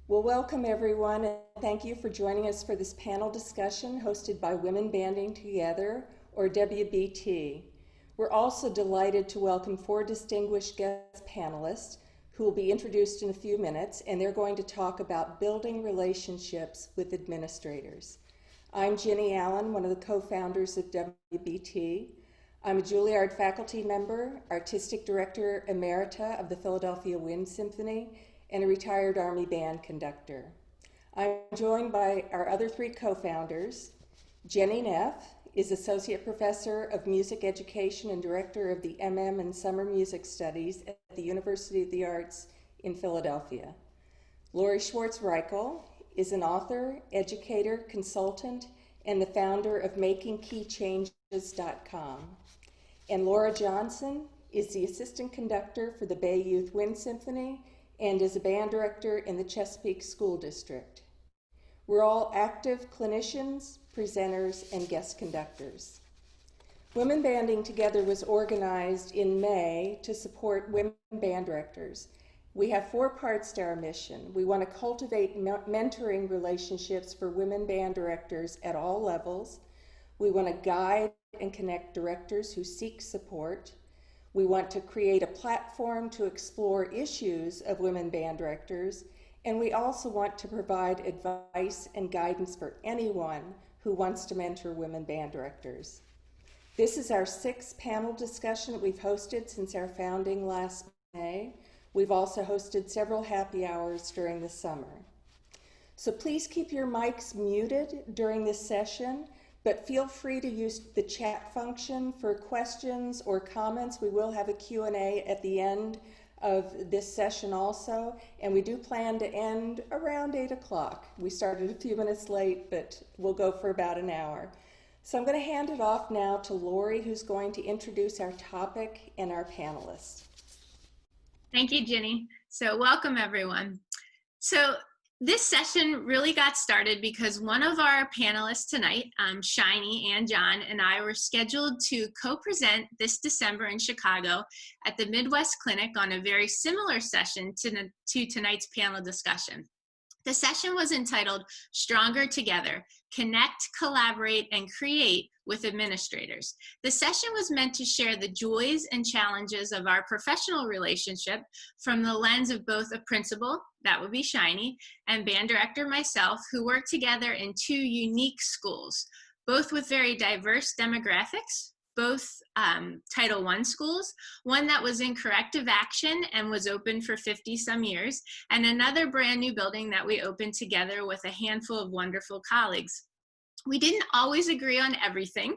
Well, welcome everyone, and thank you for joining us for this panel discussion hosted by Women Banding Together, or WBT. We're also delighted to welcome 4 distinguished guest panelists who will be introduced in a few minutes, and they're going to talk about building relationships with administrators. I'm Jenny Allen, one of the co-founders of WBT. I'm a Juilliard faculty member, artistic director emerita of the Philadelphia Wind Symphony, and a retired Army band conductor. I'm joined by our other 3 co-founders. Jenny Neff is Associate Professor of Music Education and Director of the MM and Summer Music Studies at the University of the Arts in Philadelphia. Lori Schwartz Reichl is an author, educator, consultant, and the founder of MakingKeyChanges.com. And Laura Johnson is the Assistant Conductor for the Bay Youth Wind Symphony and is a band director in the Chesapeake School District. We're all active clinicians, presenters, and guest conductors. Women Banding Together was organized in May to support women band directors. We have 4 parts to our mission. We want to cultivate mentoring relationships for women band directors at all levels. We want to guide and connect directors who seek support. We want to create a platform to explore issues of women band directors, and we also want to provide advice and guidance for anyone who wants to mentor women band directors. This is our 6th panel discussion that we've hosted since our founding last May. We've also hosted several happy hours during the summer. So please keep your mics muted during this session, but feel free to use the chat function for questions or comments. We will have a Q&A at the end of this session also, and we do plan to end around 8 o'clock. We started a few minutes late, but we'll go for about an hour. So I'm going to hand it off now to Lori, who's going to introduce our topic and our panelists. Thank you, Jenny. So welcome, everyone. So this session really got started because one of our panelists tonight, Shiney and John, and I were scheduled to co-present this December in Chicago at the Midwest Clinic on a very similar session to tonight's panel discussion. The session was entitled Stronger Together, Connect, Collaborate, and Create with Administrators. The session was meant to share the joys and challenges of our professional relationship from the lens of both a principal, that would be Shiney, and band director myself, who work together in 2 unique schools, both with very diverse demographics, both Title I schools, one that was in corrective action and was open for 50-some years, and another brand new building that we opened together with a handful of wonderful colleagues. We didn't always agree on everything,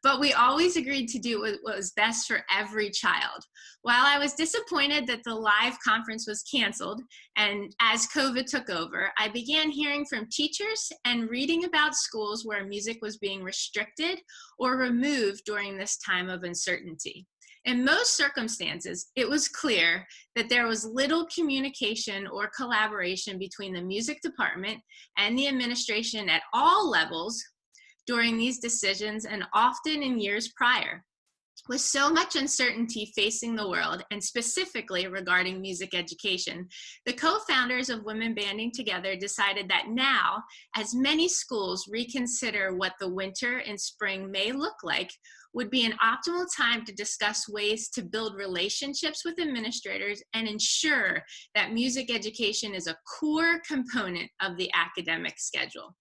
but we always agreed to do what was best for every child. While I was disappointed that the live conference was canceled, and as COVID took over, I began hearing from teachers and reading about schools where music was being restricted or removed during this time of uncertainty. In most circumstances, it was clear that there was little communication or collaboration between the music department and the administration at all levels during these decisions, and often in years prior. With so much uncertainty facing the world, and specifically regarding music education, the co-founders of Women Banding Together decided that now, as many schools reconsider what the winter and spring may look like, would be an optimal time to discuss ways to build relationships with administrators and ensure that music education is a core component of the academic schedule.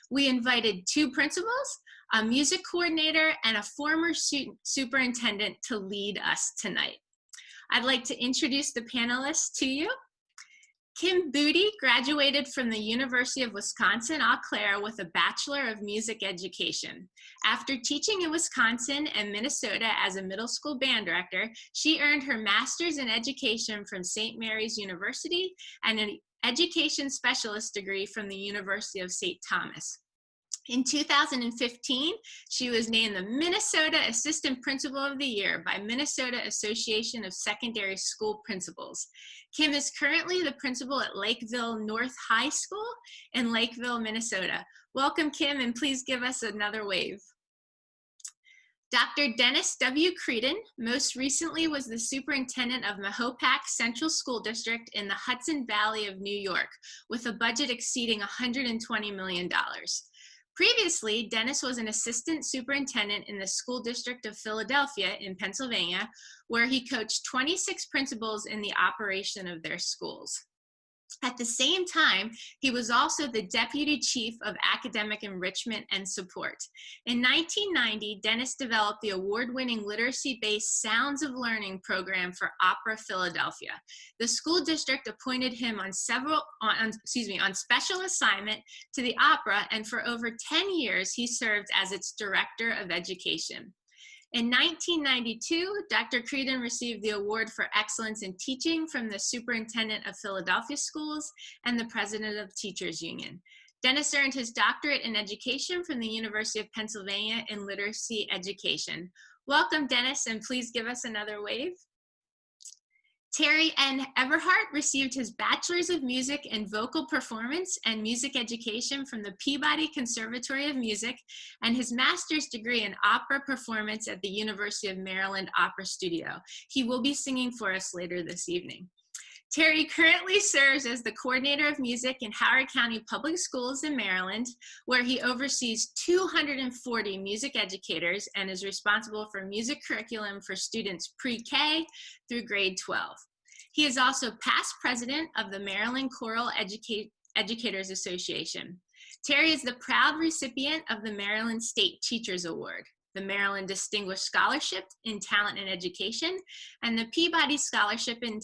We invited 2 principals, a music coordinator, and a former superintendent to lead us tonight. I'd like to introduce the panelists to you. Kim Budde graduated from the University of Wisconsin-Eau Claire with a Bachelor of Music Education. After teaching in Wisconsin and Minnesota as a middle school band director, she earned her Master's in Education from St. Mary's University and an Education Specialist degree from the University of St. Thomas. In 2015, she was named the Minnesota Assistant Principal of the Year by Minnesota Association of Secondary School Principals. Kim is currently the principal at Lakeville North High School in Lakeville, Minnesota. Welcome, Kim, and please give us another wave. Dr. Dennis W. Creedon most recently was the superintendent of Mahopac Central School District in the Hudson Valley of New York, with a budget exceeding $120 million. Previously, Dennis was an assistant superintendent in the School District of Philadelphia in Pennsylvania, where he coached 26 principals in the operation of their schools. At the same time, he was also the Deputy Chief of Academic Enrichment and Support. In 1990, Dennis developed the award-winning literacy-based Sounds of Learning program for Opera Philadelphia. The school district appointed him on special assignment to the opera, and for over 10 years, he served as its Director of Education. In 1992, Dr. Creedon received the Award for Excellence in Teaching from the Superintendent of Philadelphia Schools and the President of Teachers Union. Dennis earned his doctorate in education from the University of Pennsylvania in literacy education. Welcome, Dennis, and please give us another wave. Terry N. Eberhardt received his Bachelor's of Music in Vocal Performance and Music Education from the Peabody Conservatory of Music and his Master's degree in Opera Performance at the University of Maryland Opera Studio. He will be singing for us later this evening. Terry currently serves as the Coordinator of Music in Howard County Public Schools in Maryland, where he oversees 240 music educators and is responsible for music curriculum for students pre-K through grade 12. He is also past president of the Maryland Choral Educators Association. Terry is the proud recipient of the Maryland State Teachers Award, the Maryland Distinguished Scholarship in Talent and Education, and the Peabody Scholarship in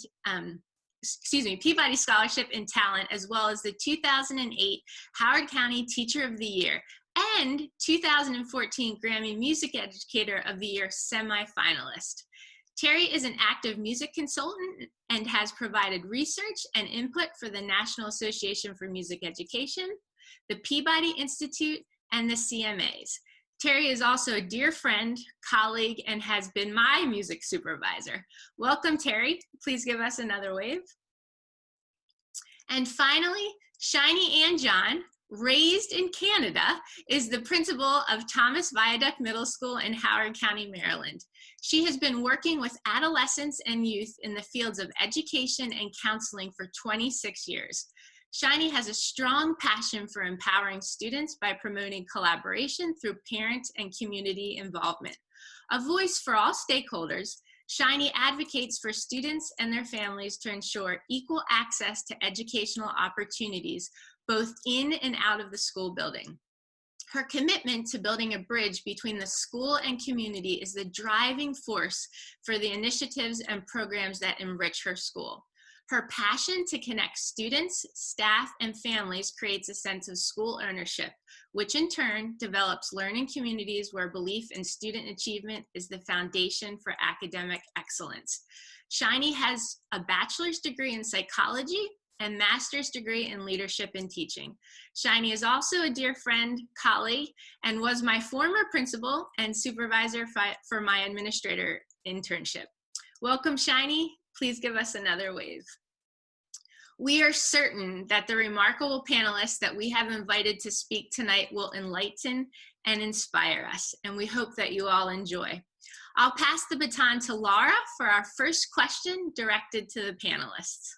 Talent, as well as the 2008 Howard County Teacher of the Year and 2014 Grammy Music Educator of the Year semifinalist. Terry is an active music consultant and has provided research and input for the National Association for Music Education, the Peabody Institute, and the CMAs. Terry is also a dear friend, colleague, and has been my music supervisor. Welcome, Terry. Please give us another wave. And finally, Shiney Ann John, raised in Canada, is the principal of Thomas Viaduct Middle School in Howard County, Maryland. She has been working with adolescents and youth in the fields of education and counseling for 26 years. Shiney has a strong passion for empowering students by promoting collaboration through parent and community involvement. A voice for all stakeholders, Shiney advocates for students and their families to ensure equal access to educational opportunities, both in and out of the school building. Her commitment to building a bridge between the school and community is the driving force for the initiatives and programs that enrich her school. Her passion to connect students, staff, and families creates a sense of school ownership, which in turn develops learning communities where belief in student achievement is the foundation for academic excellence. Shiney has a bachelor's degree in psychology and master's degree in leadership and teaching. Shiney is also a dear friend, colleague, and was my former principal and supervisor for my administrator internship. Welcome, Shiney. Please give us another wave. We are certain that the remarkable panelists that we have invited to speak tonight will enlighten and inspire us, and we hope that you all enjoy. I'll pass the baton to Laura for our first question directed to the panelists.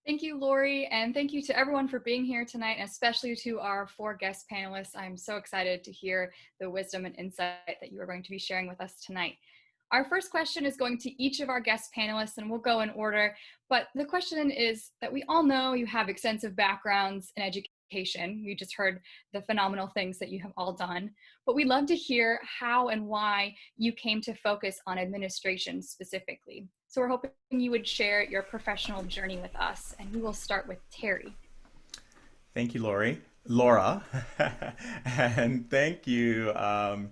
Thank you, Lori, and thank you to everyone for being here tonight, especially to our 4 guest panelists. I'm so excited to hear the wisdom and insight that you are going to be sharing with us tonight. Our first question is going to each of our guest panelists, and we'll go in order, but the question is that we all know you have extensive backgrounds in education. We just heard the phenomenal things that you have all done, but we'd love to hear how and why you came to focus on administration specifically. So we're hoping you would share your professional journey with us, and we will start with Terry. Thank you, Laura, and thank you to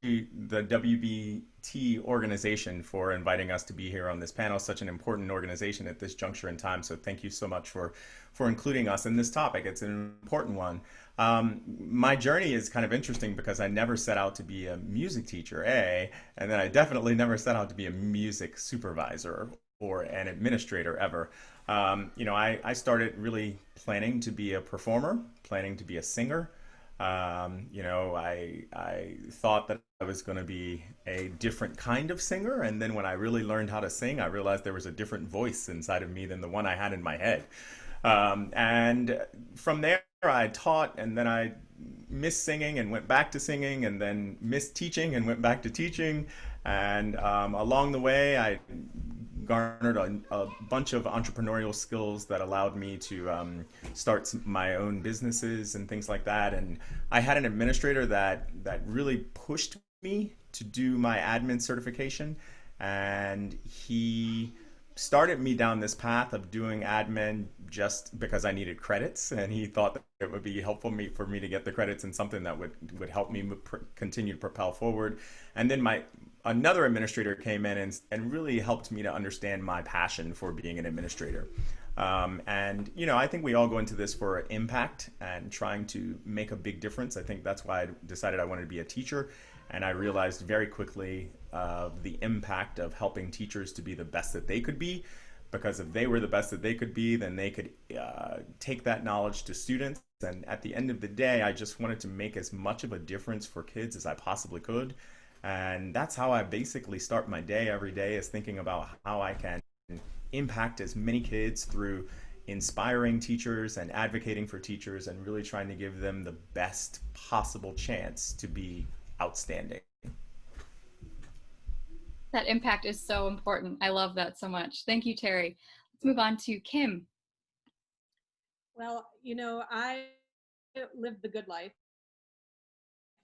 the WBT organization for inviting us to be here on this panel. Such an important organization at this juncture in time, so thank you so much for including us in this topic. It's an important one. My journey is kind of interesting because I never set out to be a music teacher, and then I definitely never set out to be a music supervisor or an administrator ever. I started really planning to be a performer, planning to be a singer, I thought that I was going to be a different kind of singer, and then when I really learned how to sing, I realized there was a different voice inside of me than the one I had in my head. And from there, I taught, and then I missed singing and went back to singing, and then missed teaching and went back to teaching. And along the way, I garnered a bunch of entrepreneurial skills that allowed me to start my own businesses and things like that. And I had an administrator that really pushed me to do my admin certification, and he started me down this path of doing admin just because I needed credits, and he thought that it would be helpful for me to get the credits in something that would help me continue to propel forward. And then another administrator came in and really helped me to understand my passion for being an administrator. I think we all go into this for impact and trying to make a big difference. I think that's why I decided I wanted to be a teacher. And I realized very quickly the impact of helping teachers to be the best that they could be, because if they were the best that they could be, then they could take that knowledge to students. And at the end of the day, I just wanted to make as much of a difference for kids as I possibly could. And that's how I basically start my day every day, is thinking about how I can impact as many kids through inspiring teachers and advocating for teachers and really trying to give them the best possible chance to be outstanding. That impact is so important. I love that so much. Thank you, Terry. Let's move on to Kim. Well, I lived the good life.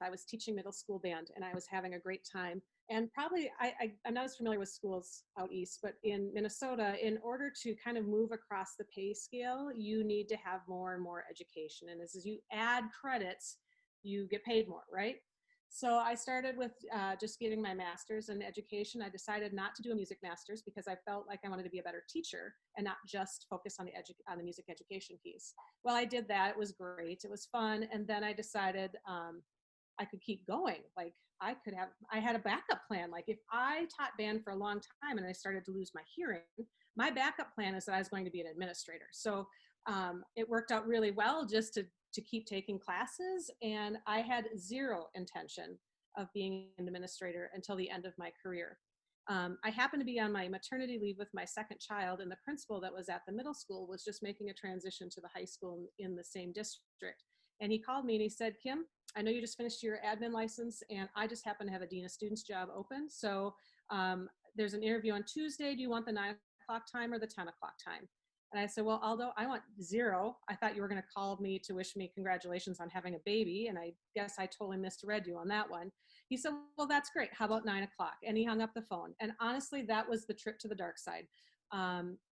I was teaching middle school band, and I was having a great time. And probably, I'm not as familiar with schools out east, but in Minnesota, in order to kind of move across the pay scale, you need to have more and more education. And as you add credits, you get paid more, right? So I started with just getting my master's in education. I decided not to do a music master's because I felt like I wanted to be a better teacher and not just focus on the music education piece. Well, I did that. It was great. It was fun. And then I decided I could keep going. Like I had a backup plan. Like if I taught band for a long time and I started to lose my hearing, my backup plan is that I was going to be an administrator. So it worked out really well just to keep taking classes. And I had zero intention of being an administrator until the end of my career. I happened to be on my maternity leave with my second child, and the principal that was at the middle school was just making a transition to the high school in the same district. And he called me and he said, "Kim, I know you just finished your admin license, and I just happen to have a dean of students job open. So there's an interview on Tuesday. Do you want the 9 o'clock time or the 10 o'clock time?" And I said, "Well, Aldo, I want 0. I thought you were going to call me to wish me congratulations on having a baby. And I guess I totally misread you on that one." He said, "Well, that's great. How about 9 o'clock?" And he hung up the phone. And honestly, that was the trip to the dark side.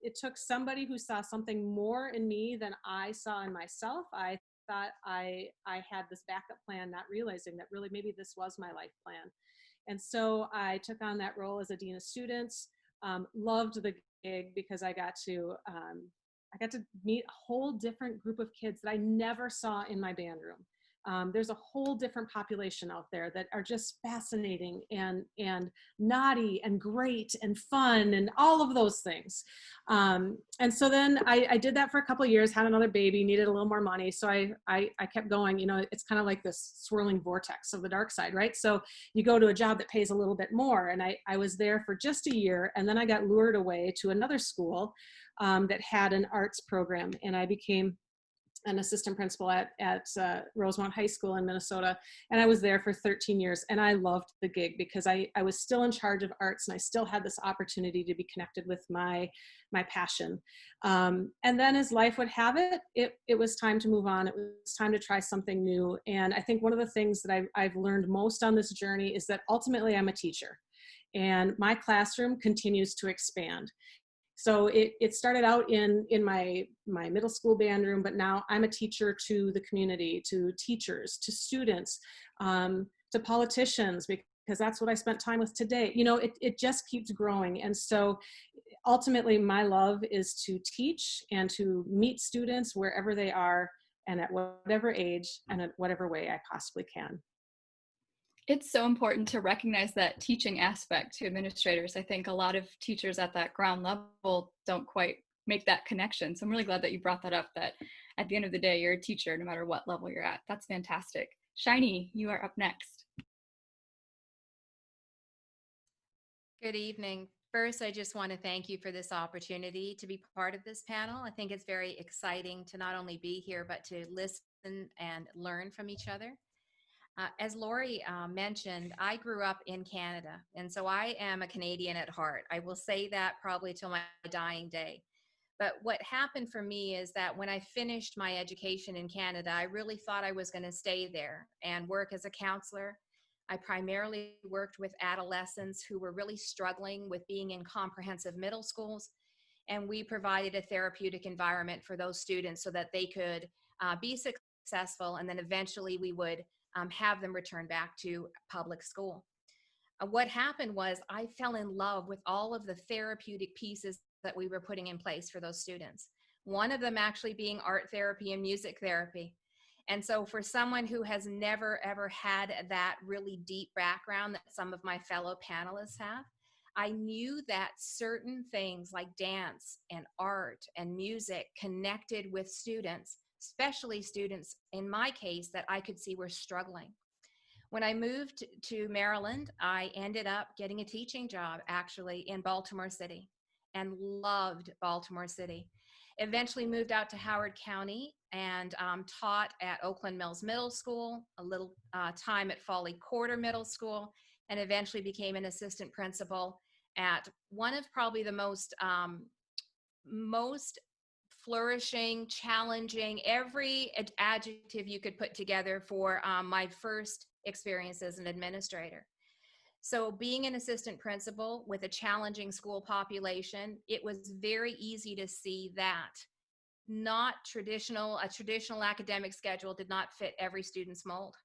It took somebody who saw something more in me than I saw in myself. I thought I had this backup plan, not realizing that really maybe this was my life plan. And so I took on that role as a dean of students. Loved the gig because I got to meet a whole different group of kids that I never saw in my band room. There's a whole different population out there that are just fascinating and naughty and great and fun and all of those things. And so then I did that for a couple of years, had another baby, needed a little more money. So I kept going. It's kind of like this swirling vortex of the dark side, right? So you go to a job that pays a little bit more. And I was there for just a year. And then I got lured away to another school that had an arts program. And I became an assistant principal at Rosemont High School in Minnesota. And I was there for 13 years. And I loved the gig because I was still in charge of arts, and I still had this opportunity to be connected with my passion. And then as life would have it, it was time to move on. It was time to try something new. And I think one of the things that I've learned most on this journey is that ultimately I'm a teacher, and my classroom continues to expand. So it started out in my middle school band room, but now I'm a teacher to the community, to teachers, to students, to politicians, because that's what I spent time with today. It just keeps growing. And so ultimately my love is to teach and to meet students wherever they are and at whatever age and at whatever way I possibly can. It's so important to recognize that teaching aspect to administrators. I think a lot of teachers at that ground level don't quite make that connection. So I'm really glad that you brought that up, that at the end of the day, you're a teacher no matter what level you're at. That's fantastic. Shiney, you are up next. Good evening. First, I just want to thank you for this opportunity to be part of this panel. I think it's very exciting to not only be here, but to listen and learn from each other. As Lori mentioned, I grew up in Canada, and so I am a Canadian at heart. I will say that probably till my dying day. But what happened for me is that when I finished my education in Canada, I really thought I was going to stay there and work as a counselor. I primarily worked with adolescents who were really struggling with being in comprehensive middle schools, and we provided a therapeutic environment for those students so that they could be successful, and then eventually we would have them return back to public school. What happened was I fell in love with all of the therapeutic pieces that we were putting in place for those students. One of them actually being art therapy and music therapy. And so for someone who has never, ever had that really deep background that some of my fellow panelists have, I knew that certain things like dance and art and music connected with students, especially students, in my case, that I could see were struggling. When I moved to Maryland, I ended up getting a teaching job actually in Baltimore City and loved Baltimore City. Eventually moved out to Howard County and taught at Oakland Mills Middle School, a little time at Folly Quarter Middle School, and eventually became an assistant principal at one of probably the most flourishing, challenging, every adjective you could put together for my first experience as an administrator. So being an assistant principal with a challenging school population, it was very easy to see that a traditional academic schedule did not fit every student's mold.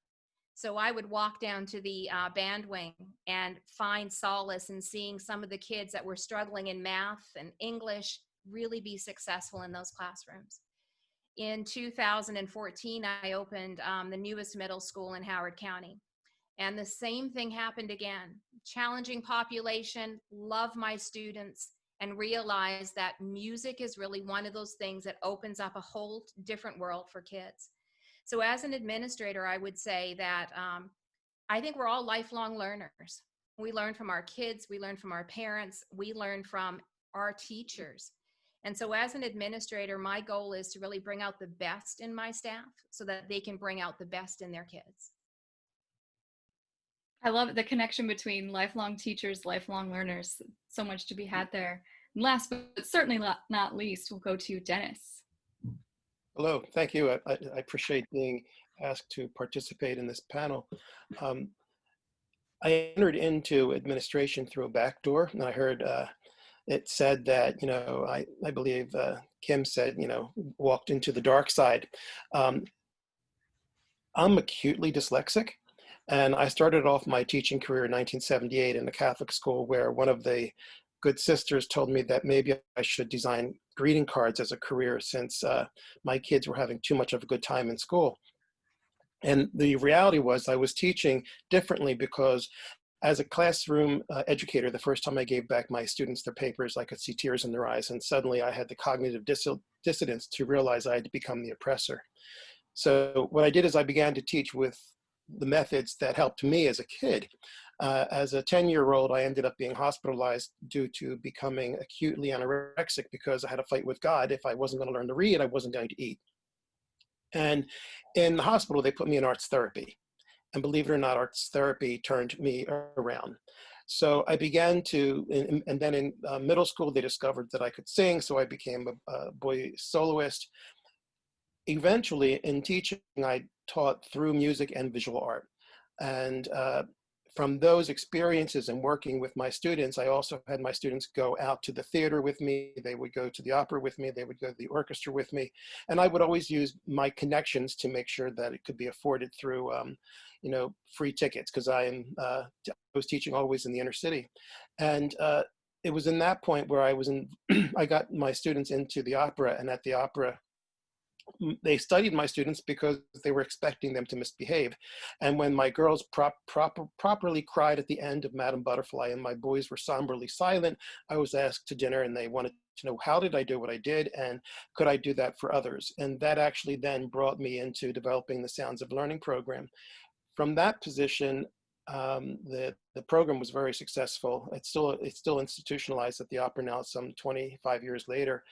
So I would walk down to the band wing and find solace in seeing some of the kids that were struggling in math and English really be successful in those classrooms. In 2014, I opened the newest middle school in Howard County. And the same thing happened again. Challenging population, love my students, and realize that music is really one of those things that opens up a whole different world for kids. So as an administrator, I would say that I think we're all lifelong learners. We learn from our kids, we learn from our parents, we learn from our teachers. And so as an administrator, my goal is to really bring out the best in my staff so that they can bring out the best in their kids. I love the connection between lifelong teachers, lifelong learners. So much to be had there. And last but certainly not least, we'll go to Dennis. Hello, thank you. I appreciate being asked to participate in this panel. I entered into administration through a back door, and I heard it said that, I believe Kim said, walked into the dark side. I'm acutely dyslexic. And I started off my teaching career in 1978 in a Catholic school where one of the good sisters told me that maybe I should design greeting cards as a career since my kids were having too much of a good time in school. And the reality was I was teaching differently because as a classroom educator, the first time I gave back my students their papers, I could see tears in their eyes. And suddenly I had the cognitive dissonance to realize I had to become the oppressor. So what I did is I began to teach with the methods that helped me as a kid. As a 10-year-old, I ended up being hospitalized due to becoming acutely anorexic because I had a fight with God. If I wasn't going to learn to read, I wasn't going to eat. And in the hospital, they put me in arts therapy. And believe it or not, arts therapy turned me around. So I began to, and then in middle school, they discovered that I could sing, so I became a boy soloist. Eventually, in teaching, I taught through music and visual art. And from those experiences and working with my students, I also had my students go out to the theater with me. They would go to the opera with me. They would go to the orchestra with me. And I would always use my connections to make sure that it could be afforded through, free tickets, because I was teaching always in the inner city. And it was in that point where I got my students into the opera, and at the opera, they studied my students because they were expecting them to misbehave. And when my girls properly cried at the end of Madame Butterfly and my boys were somberly silent, I was asked to dinner, and they wanted to know, how did I do what I did, and could I do that for others? And that actually then brought me into developing the Sounds of Learning program. From that position, the program was very successful. It's still institutionalized at the Opera now, some 25 years later.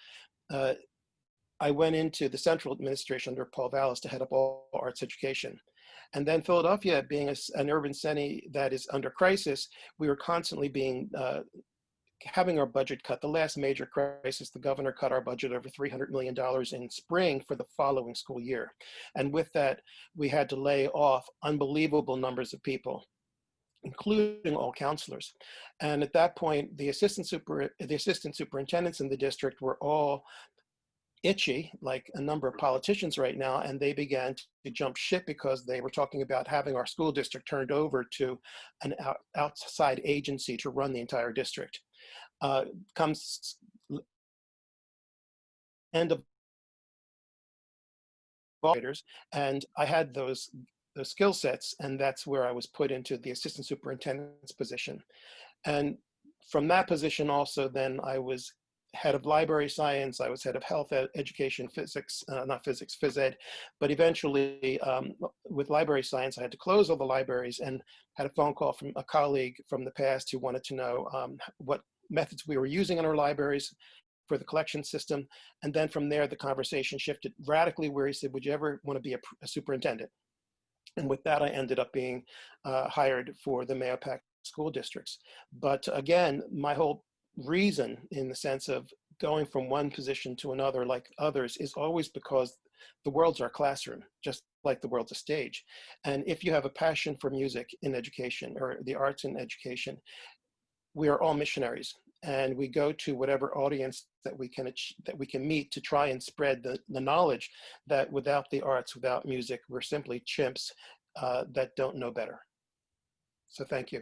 I went into the central administration under Paul Vallis to head up all arts education. And then Philadelphia, being an urban city that is under crisis, we were constantly having our budget cut. The last major crisis, the governor cut our budget over $300 million in spring for the following school year. And with that, we had to lay off unbelievable numbers of people, including all counselors. And at that point, the assistant superintendents in the district were all itchy, like a number of politicians right now, and they began to jump ship because they were talking about having our school district turned over to an outside agency to run the entire district. Comes end of moderators, and I had those skill sets, and that's where I was put into the assistant superintendent's position. And from that position also, then I was head of library science, I was head of health education, physics, not physics, phys ed, but eventually with library science, I had to close all the libraries, and had a phone call from a colleague from the past who wanted to know what methods we were using in our libraries for the collection system. And then from there, the conversation shifted radically, where he said, would you ever want to be a superintendent? And with that, I ended up being hired for the Mahopac school districts. But again, my whole reason, in the sense of going from one position to another like others, is always because the world's our classroom, just like the world's a stage. And if you have a passion for music in education, or the arts in education, we are all missionaries, and we go to whatever audience that we can meet to try and spread the knowledge that without the arts, without music, we're simply chimps that don't know better. So thank you.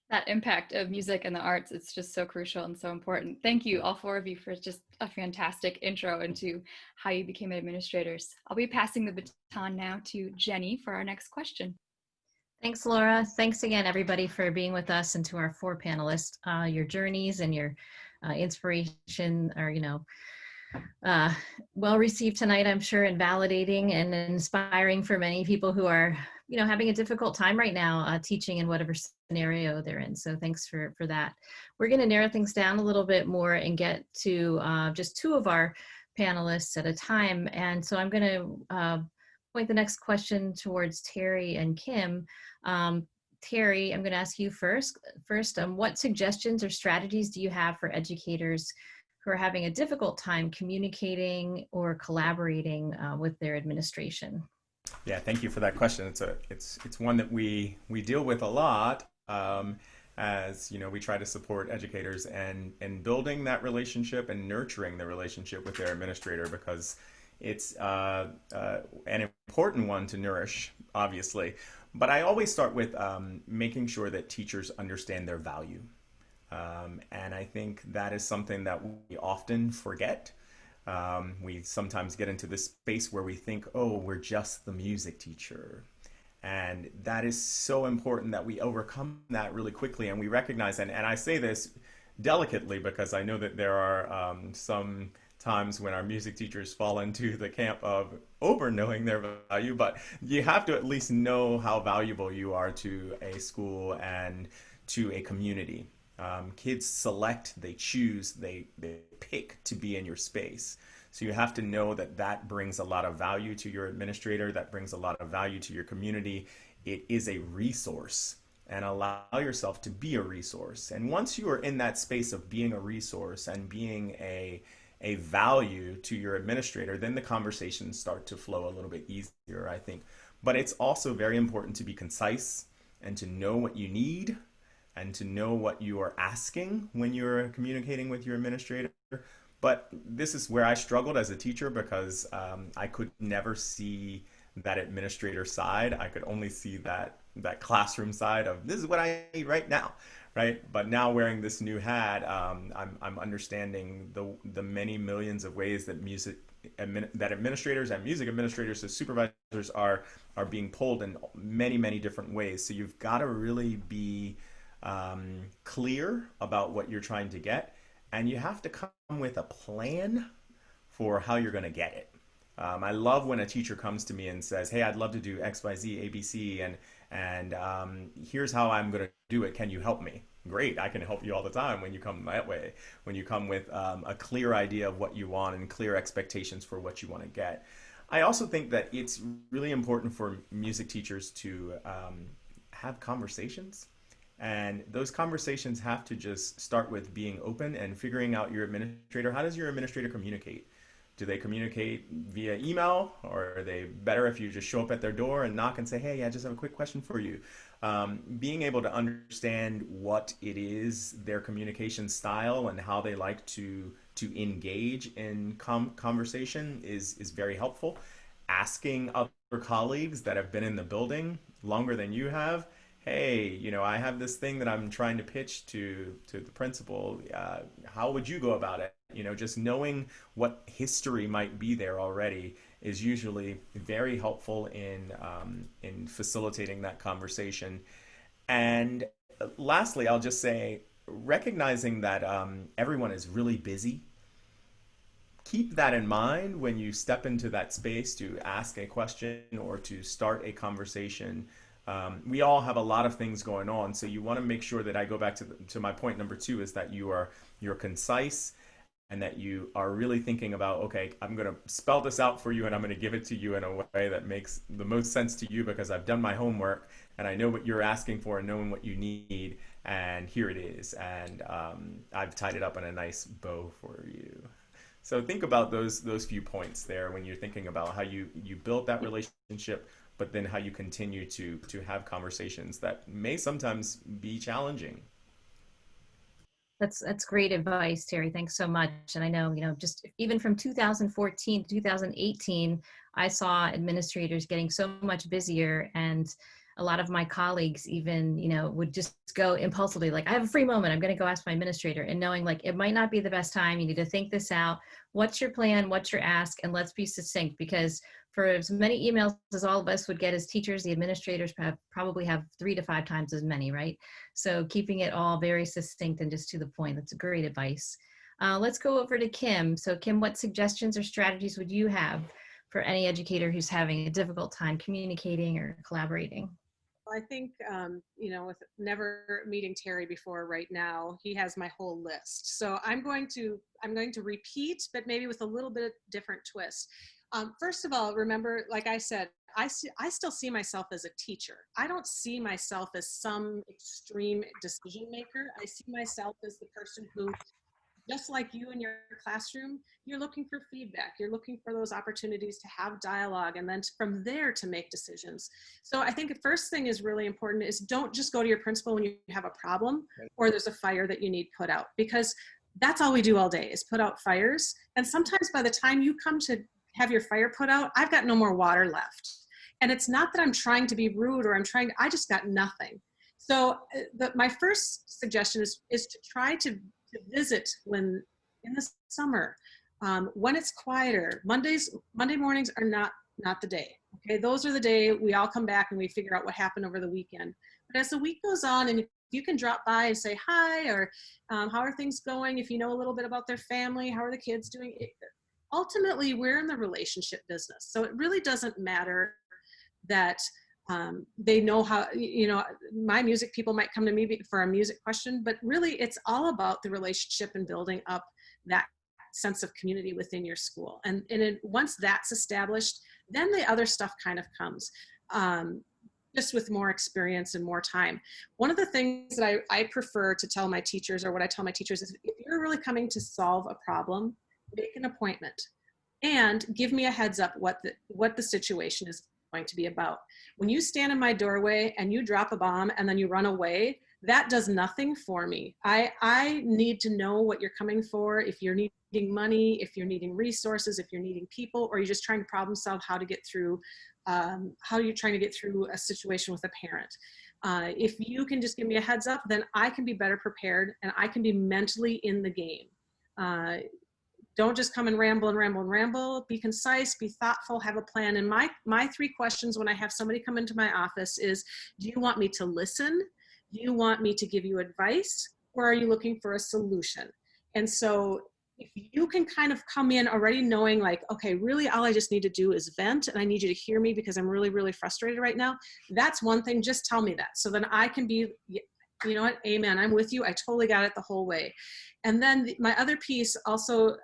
That impact of music and the arts, it's just so crucial and so important. Thank you, all four of you, for just a fantastic intro into how you became administrators. I'll be passing the baton now to Jenny for our next question. Thanks, Laura. Thanks again, everybody, for being with us, and to our four panelists. Your journeys and your inspiration are, well received tonight, I'm sure, and validating and inspiring for many people who are, having a difficult time right now teaching in whatever scenario they're in. So thanks for that. We're going to narrow things down a little bit more and get to just two of our panelists at a time. And so I'm going to point the next question towards Terry and Kim. Terry, I'm going to ask you first, what suggestions or strategies do you have for educators who are having a difficult time communicating or collaborating with their administration? Yeah, thank you for that question. It's one that we deal with a lot, as we try to support educators and building that relationship and nurturing the relationship with their administrator, because it's an important one to nourish, obviously. But I always start with making sure that teachers understand their value. And I think that is something that we often forget. We sometimes get into this space where we think, oh, we're just the music teacher. And that is so important that we overcome that really quickly, and we recognize, and I say this delicately because I know that there are some times when our music teachers fall into the camp of over knowing their value, but you have to at least know how valuable you are to a school and to a community. Kids select, they choose, they pick to be in your space. So you have to know that that brings a lot of value to your administrator, that brings a lot of value to your community. It is a resource, and allow yourself to be a resource. And once you are in that space of being a resource and being a value to your administrator, then the conversations start to flow a little bit easier, I think. But it's also very important to be concise and to know what you need and to know what you are asking when you're communicating with your administrator. But this is where I struggled as a teacher, because I could never see that administrator side. I could only see that classroom side of, this is what I need right now, right? But now wearing this new hat, I'm understanding the many millions of ways that that administrators and music administrators and supervisors are being pulled in many different ways. So you've got to really be clear about what you're trying to get, and you have to come with a plan for how you're going to get it. I love when a teacher comes to me and says, "Hey, I'd love to do X, Y, Z, ABC, and here's how I'm going to do it. Can you help me?" Great, I can help you all the time when you come that way. When you come with a clear idea of what you want and clear expectations for what you want to get. I also think that it's really important for music teachers to have conversations. And those conversations have to just start with being open and figuring out your administrator. How does your administrator communicate? Do they communicate via email, or are they better if you just show up at their door and knock and say, "Hey, I just have a quick question for you"? Being able to understand what it is, their communication style, and how they like to engage in conversation is very helpful. Asking other colleagues that have been in the building longer than you have, "Hey, you know, I have this thing that I'm trying to pitch to the principal. How would you go about it?" You know, just knowing what history might be there already is usually very helpful in facilitating that conversation. And lastly, I'll just say, recognizing that everyone is really busy. Keep that in mind when you step into that space to ask a question or to start a conversation. We all have a lot of things going on, so you want to make sure that I go back to my point number 2 is that you're concise, and that you are really thinking about, okay, I'm going to spell this out for you, and I'm going to give it to you in a way that makes the most sense to you because I've done my homework and I know what you're asking for and knowing what you need, and here it is, and I've tied it up in a nice bow for you. So think about those few points there when you're thinking about how you build that relationship, but then how you continue to have conversations that may sometimes be challenging. That's great advice, Terry. Thanks so much. And I know, just even from 2014 to 2018, I saw administrators getting so much busier, and a lot of my colleagues even, would just go impulsively, like, "I have a free moment, I'm going to go ask my administrator," and knowing like it might not be the best time. You need to think this out. What's your plan? What's your ask? And let's be succinct, because for as many emails as all of us would get as teachers, the administrators probably have 3 to 5 times as many, right? So keeping it all very succinct and just to the point. That's great advice. Let's go over to Kim. So Kim, what suggestions or strategies would you have for any educator who's having a difficult time communicating or collaborating? I think, with never meeting Terry before right now, he has my whole list. So I'm going to repeat, but maybe with a little bit of different twist. First of all, remember, like I said, I still see myself as a teacher. I don't see myself as some extreme decision maker. I see myself as the person who, just like you in your classroom, you're looking for feedback. You're looking for those opportunities to have dialogue, and then from there to make decisions. So I think the first thing is really important is don't just go to your principal when you have a problem or there's a fire that you need put out, because that's all we do all day is put out fires. And sometimes by the time you come to have your fire put out, I've got no more water left. And it's not that I'm trying to be rude or I just got nothing. So my first suggestion is to try to visit when in the summer, when it's quieter. Monday mornings are not the day. Okay, those are the day we all come back and we figure out what happened over the weekend. But as the week goes on, and you can drop by and say hi, or how are things going? If you know a little bit about their family, how are the kids doing? Ultimately, we're in the relationship business, so it really doesn't matter that they know how, my music people might come to me for a music question, but really it's all about the relationship and building up that sense of community within your school. And once that's established, then the other stuff kind of comes, just with more experience and more time. One of the things that I prefer to tell my teachers, or what I tell my teachers, is if you're really coming to solve a problem, make an appointment and give me a heads up what the situation is going to be about. When you stand in my doorway and you drop a bomb and then you run away, that does nothing for me. I need to know what you're coming for, if you're needing money, if you're needing resources, if you're needing people, or you're just trying to problem solve how you're trying to get through a situation with a parent. If you can just give me a heads up, then I can be better prepared and I can be mentally in the game. Don't just come and ramble and ramble and ramble. Be concise, be thoughtful, have a plan. And my 3 questions when I have somebody come into my office is, do you want me to listen? Do you want me to give you advice? Or are you looking for a solution? And so if you can kind of come in already knowing like, okay, really all I just need to do is vent and I need you to hear me because I'm really, really frustrated right now. That's one thing, just tell me that. So then I can be, you know what, amen, I'm with you. I totally got it the whole way. And then my other piece also,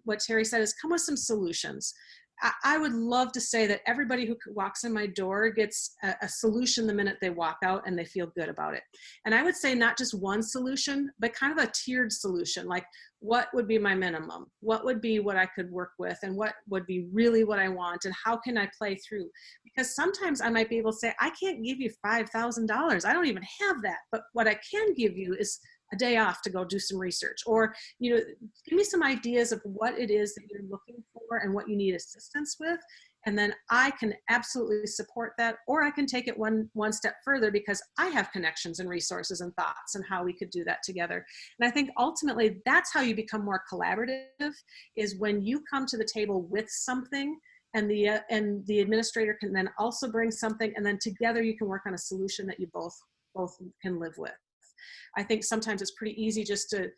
what Terry said is come with some solutions. I would love to say that everybody who walks in my door gets a solution the minute they walk out and they feel good about it. And I would say not just one solution, but kind of a tiered solution. Like what would be my minimum? What would be what I could work with? And what would be really what I want? And how can I play through? Because sometimes I might be able to say, I can't give you $5,000. I don't even have that. But what I can give you is a day off to go do some research, or, you know, give me some ideas of what it is that you're looking for and what you need assistance with. And then I can absolutely support that, or I can take it one step further because I have connections and resources and thoughts and how we could do that together. And I think ultimately that's how you become more collaborative, is when you come to the table with something and the administrator can then also bring something, and then together you can work on a solution that you both can live with. I think sometimes it's pretty easy just to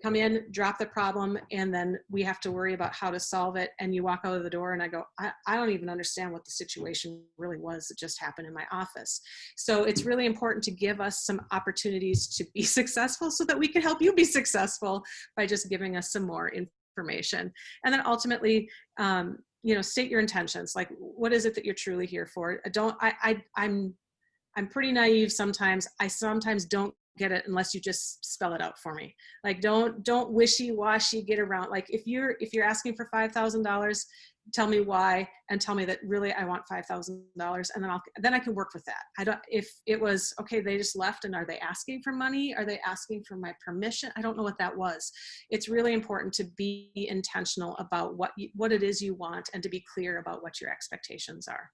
come in, drop the problem, and then we have to worry about how to solve it. And you walk out of the door and I go, I don't even understand what the situation really was that just happened in my office. So it's really important to give us some opportunities to be successful so that we can help you be successful by just giving us some more information. And then ultimately, you know, state your intentions. Like, what is it that you're truly here for? I'm pretty naive sometimes. I sometimes don't get it unless you just spell it out for me. Like, don't wishy-washy get around. Like, if you're asking for $5,000, tell me why, and tell me that really I want $5,000, and then I can work with that. If it was okay, they just left, and are they asking for money? Are they asking for my permission? I don't know what that was. It's really important to be intentional about what it is you want, and to be clear about what your expectations are.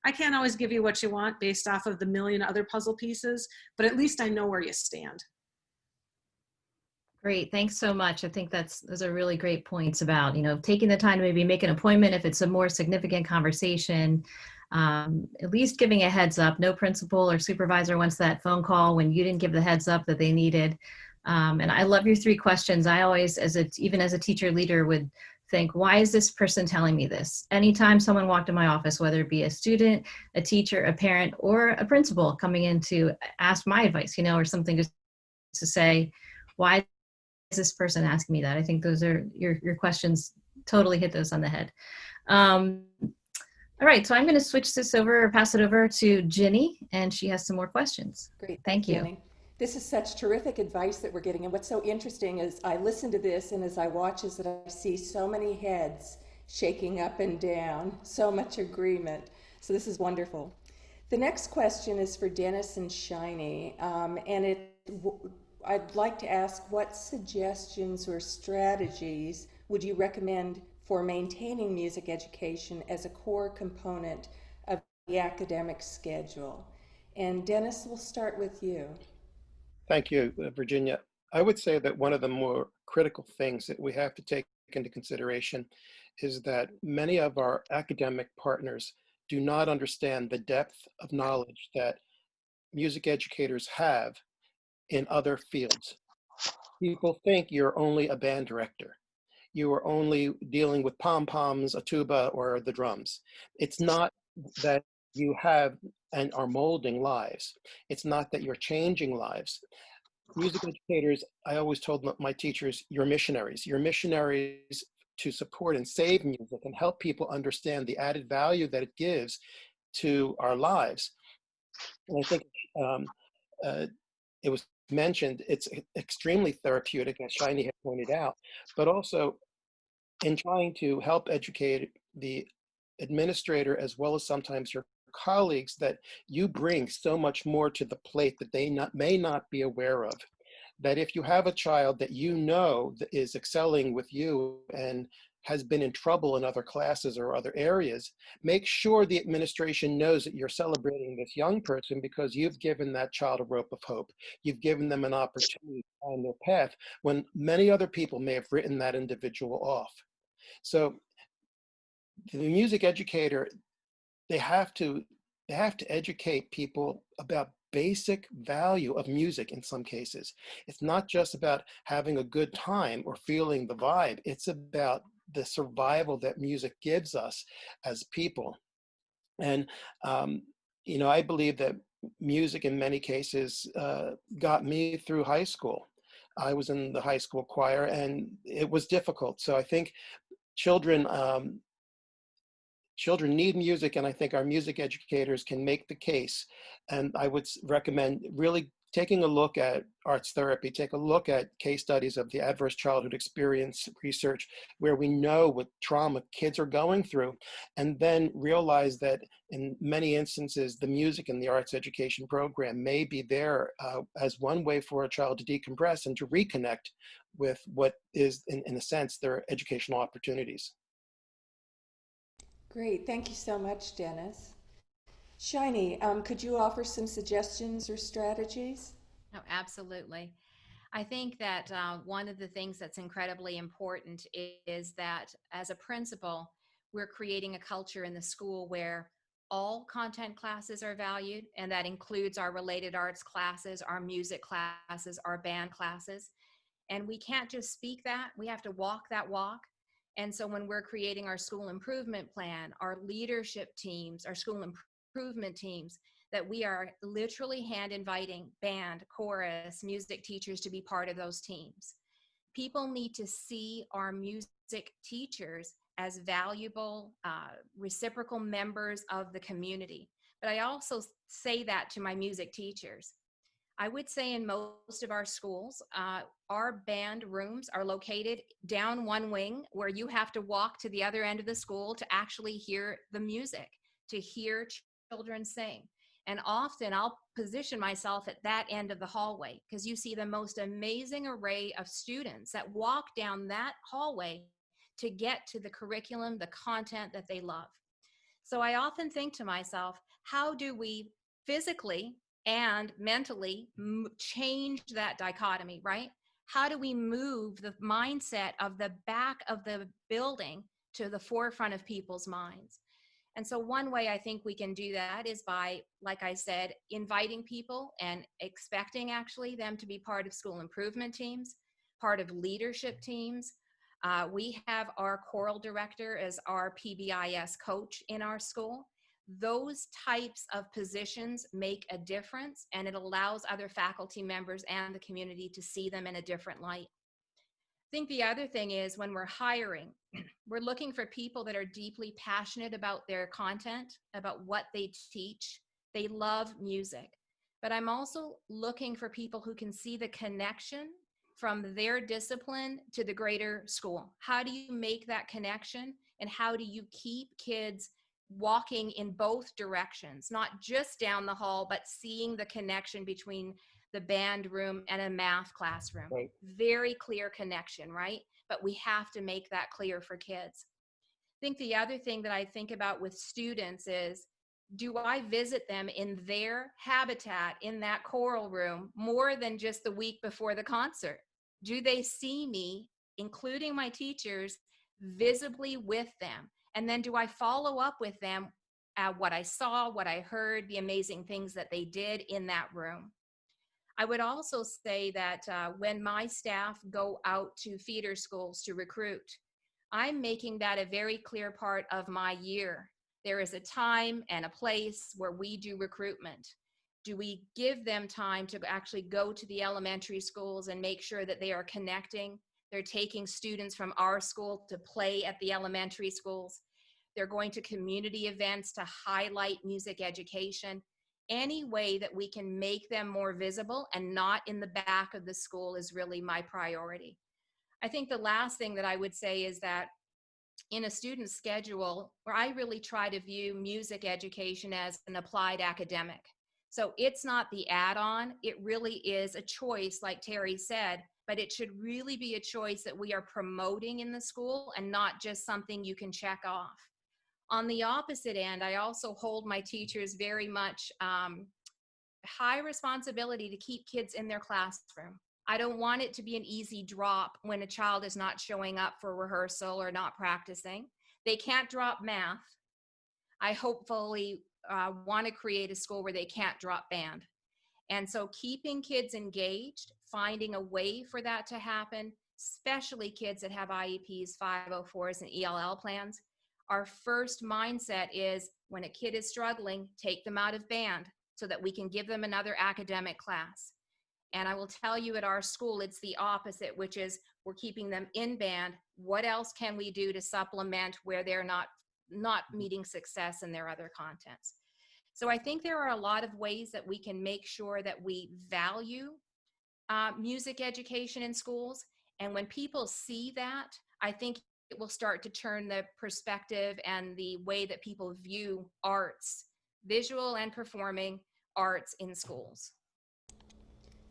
I can't always give you what you want based off of the million other puzzle pieces, but at least I know where you stand. Great, thanks so much. I think those are really great points about, you know, taking the time to maybe make an appointment if it's a more significant conversation, at least giving a heads up. No principal or supervisor wants that phone call when you didn't give the heads up that they needed. And I love your 3 questions. I always, even as a teacher leader, would think, why is this person telling me this? Anytime someone walked in my office, whether it be a student, a teacher, a parent, or a principal coming in to ask my advice, you know, or something just to say, why is this person asking me that? I think those are your questions, totally hit those on the head. All right, so I'm going to switch this over, or pass it over to Ginny, and she has some more questions. Great. Thank you. Jenny. This is such terrific advice that we're getting. And what's so interesting is I listen to this, and as I watch, is that I see so many heads shaking up and down, so much agreement. So this is wonderful. The next question is for Dennis and Shiney. And I'd like to ask, what suggestions or strategies would you recommend for maintaining music education as a core component of the academic schedule? And Dennis, we'll start with you. Thank you, Virginia. I would say that one of the more critical things that we have to take into consideration is that many of our academic partners do not understand the depth of knowledge that music educators have in other fields. People think you're only a band director. You are only dealing with pom-poms, a tuba, or the drums. It's not that you have and are molding lives. It's not that you're changing lives. Music educators, I always told my teachers, you're missionaries. You're missionaries to support and save music and help people understand the added value that it gives to our lives. And I think it was mentioned, it's extremely therapeutic, as Shiney had pointed out, but also in trying to help educate the administrator as well as sometimes your colleagues, that you bring so much more to the plate that they may not be aware of. That if you have a child that you know is excelling with you and has been in trouble in other classes or other areas, make sure the administration knows that you're celebrating this young person because you've given that child a rope of hope. You've given them an opportunity to find their path when many other people may have written that individual off. So the music educator, they have to educate people about basic value of music in some cases. It's not just about having a good time or feeling the vibe. It's about the survival that music gives us as people. And, you know, I believe that music in many cases got me through high school. I was in the high school choir and it was difficult. So I think children need music, and I think our music educators can make the case. And I would recommend really taking a look at arts therapy, take a look at case studies of the adverse childhood experience research, where we know what trauma kids are going through, and then realize that in many instances, the music and the arts education program may be there as one way for a child to decompress and to reconnect with what is, in a sense, their educational opportunities. Great, thank you so much, Dennis. Shiney, could you offer some suggestions or strategies? No, absolutely. I think that one of the things that's incredibly important is that as a principal, we're creating a culture in the school where all content classes are valued, and that includes our related arts classes, our music classes, our band classes. And we can't just speak that, we have to walk that walk. And so when we're creating our school improvement plan, our leadership teams, our school improvement teams, that we are literally hand inviting band, chorus, music teachers to be part of those teams. People need to see our music teachers as valuable, reciprocal members of the community. But I also say that to my music teachers. I would say in most of our schools, our band rooms are located down one wing where you have to walk to the other end of the school to actually hear the music, to hear children sing. And often I'll position myself at that end of the hallway because you see the most amazing array of students that walk down that hallway to get to the curriculum, the content that they love. So I often think to myself, how do we physically and mentally change that dichotomy, right? How do we move the mindset of the back of the building to the forefront of people's minds? And so one way I think we can do that is by, like I said, inviting people and expecting actually them to be part of school improvement teams, part of leadership teams. We have our choral director as our PBIS coach in our school. Those types of positions make a difference, and it allows other faculty members and the community to see them in a different light. I think the other thing is when we're hiring, we're looking for people that are deeply passionate about their content, about what they teach. They love music. But I'm also looking for people who can see the connection from their discipline to the greater school. How do you make that connection, and how do you keep kids walking in both directions, not just down the hall, but seeing the connection between the band room and a math classroom? Right. Very clear connection, right? But we have to make that clear for kids. I think the other thing that I think about with students is, do I visit them in their habitat in that choral room more than just the week before the concert? Do they see me, including my teachers, visibly with them? And then do I follow up with them at what I saw, what I heard, the amazing things that they did in that room? I would also say that when my staff go out to feeder schools to recruit, I'm making that a very clear part of my year. There is a time and a place where we do recruitment. Do we give them time to actually go to the elementary schools and make sure that they are connecting? They're taking students from our school to play at the elementary schools. They're going to community events to highlight music education. Any way that we can make them more visible and not in the back of the school is really my priority. I think the last thing that I would say is that in a student schedule, where I really try to view music education as an applied academic. So it's not the add-on, it really is a choice, like Terry said, but it should really be a choice that we are promoting in the school and not just something you can check off. On the opposite end, I also hold my teachers very much high responsibility to keep kids in their classroom. I don't want it to be an easy drop when a child is not showing up for rehearsal or not practicing. They can't drop math. I hopefully want to create a school where they can't drop band. And so keeping kids engaged, finding a way for that to happen, especially kids that have IEPs, 504s, and ELL plans. Our first mindset is when a kid is struggling, take them out of band so that we can give them another academic class. And I will tell you at our school, it's the opposite, which is we're keeping them in band. What else can we do to supplement where they're not meeting success in their other contents? So I think there are a lot of ways that we can make sure that we value music education in schools. And when people see that, I think it will start to turn the perspective and the way that people view arts, visual and performing arts in schools.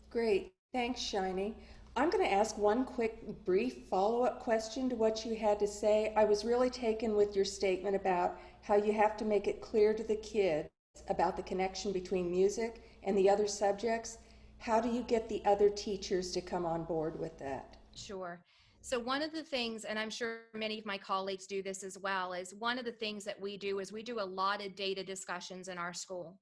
Great, thanks, Shiney. I'm going to ask one quick, brief follow-up question to what you had to say. I was really taken with your statement about how you have to make it clear to the kids about the connection between music and the other subjects. How do you get the other teachers to come on board with that? Sure. So one of the things, and I'm sure many of my colleagues do this as well, is one of the things that we do is we do a lot of data discussions in our school.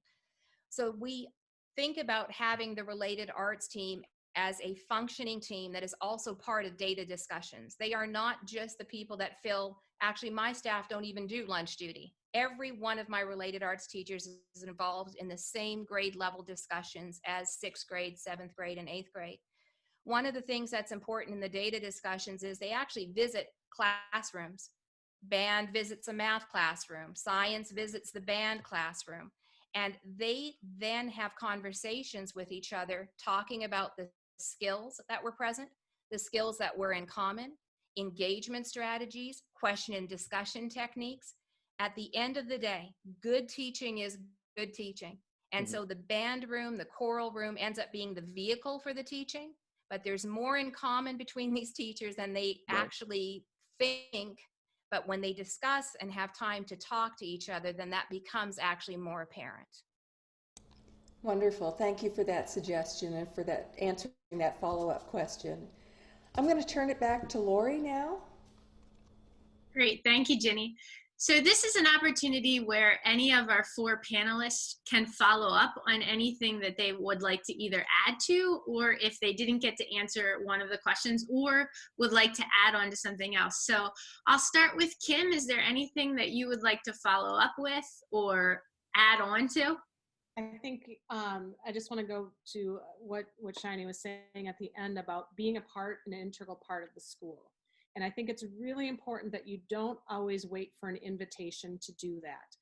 So we think about having the related arts team as a functioning team that is also part of data discussions. They are not just the people that fill, actually my staff don't even do lunch duty. Every one of my related arts teachers is involved in the same grade level discussions as 6th grade, 7th grade, and 8th grade. One of the things that's important in the data discussions is they actually visit classrooms. Band visits a math classroom, science visits the band classroom. And they then have conversations with each other, talking about the skills that were present, the skills that were in common, engagement strategies, question and discussion techniques. At the end of the day, good teaching is good teaching. And so the band room, the choral room ends up being the vehicle for the teaching, but there's more in common between these teachers than they actually think. But when they discuss and have time to talk to each other, then that becomes actually more apparent. Wonderful. Thank you for that suggestion and for that answering that follow-up question. I'm going to turn it back to Lori now. Great. Thank you, Ginny. So this is an opportunity where any of our 4 panelists can follow up on anything that they would like to either add to, or if they didn't get to answer one of the questions or would like to add on to something else. So I'll start with Kim. Is there anything that you would like to follow up with or add on to? I think I just want to go to what Shiney was saying at the end about being a part, an integral part of the school. And I think it's really important that you don't always wait for an invitation to do that.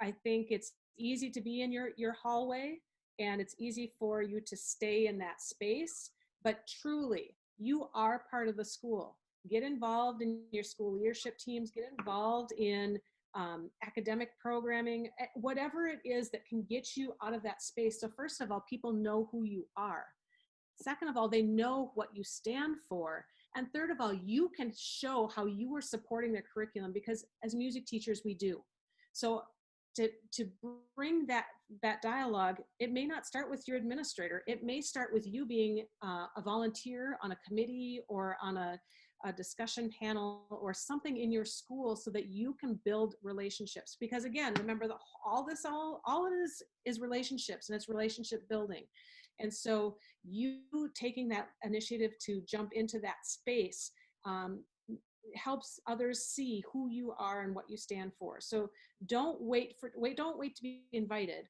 I think it's easy to be in your hallway, and it's easy for you to stay in that space, but truly, you are part of the school. Get involved in your school leadership teams, get involved in academic programming, whatever it is that can get you out of that space. So first of all, people know who you are. Second of all, they know what you stand for. And third of all, you can show how you are supporting their curriculum, because as music teachers, we do. So to bring that dialogue, it may not start with your administrator. It may start with you being a volunteer on a committee or on a discussion panel or something in your school, so that you can build relationships. Because again, remember, all it is relationships, and it's relationship building. And so you taking that initiative to jump into that space helps others see who you are and what you stand for. So don't wait to be invited.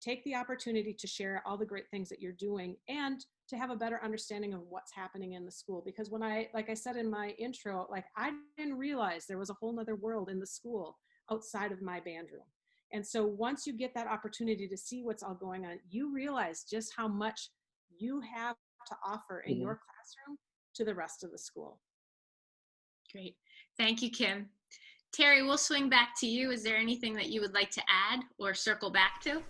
Take the opportunity to share all the great things that you're doing and to have a better understanding of what's happening in the school. Because like I said in my intro, I didn't realize there was a whole nother world in the school outside of my band room. And so once you get that opportunity to see what's all going on, you realize just how much you have to offer in your classroom to the rest of the school. Great. Thank you, Kim. Terry, we'll swing back to you. Is there anything that you would like to add or circle back to?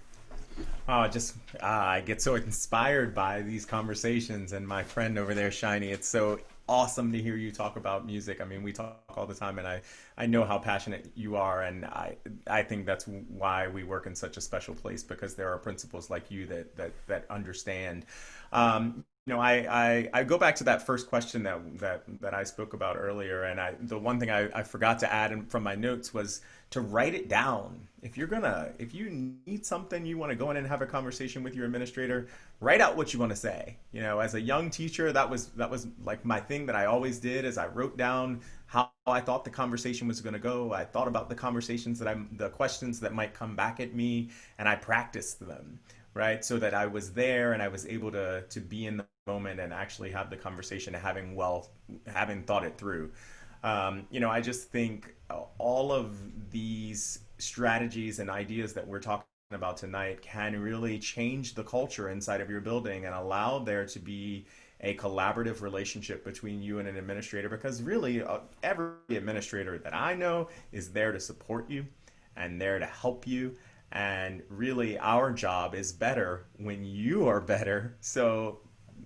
I get so inspired by these conversations, and my friend over there, Shiney, it's so awesome to hear you talk about music. I mean, we talk all the time, and I know how passionate you are, and I think that's why we work in such a special place, because there are principals like you that understand. I go back to that first question that I spoke about earlier, and the one thing I forgot to add from my notes was to write it down. If you need something, you want to go in and have a conversation with your administrator, write out what you want to say. As a young teacher, that was like my thing that I always did, is I wrote down how I thought the conversation was going to go. I thought about the questions that might come back at me, and I practiced them, right? So that I was there and I was able to be in the moment and actually have the conversation, having thought it through. I just think all of these strategies and ideas that we're talking about tonight can really change the culture inside of your building and allow there to be a collaborative relationship between you and an administrator, because really every administrator that I know is there to support you and there to help you. And really our job is better when you are better. So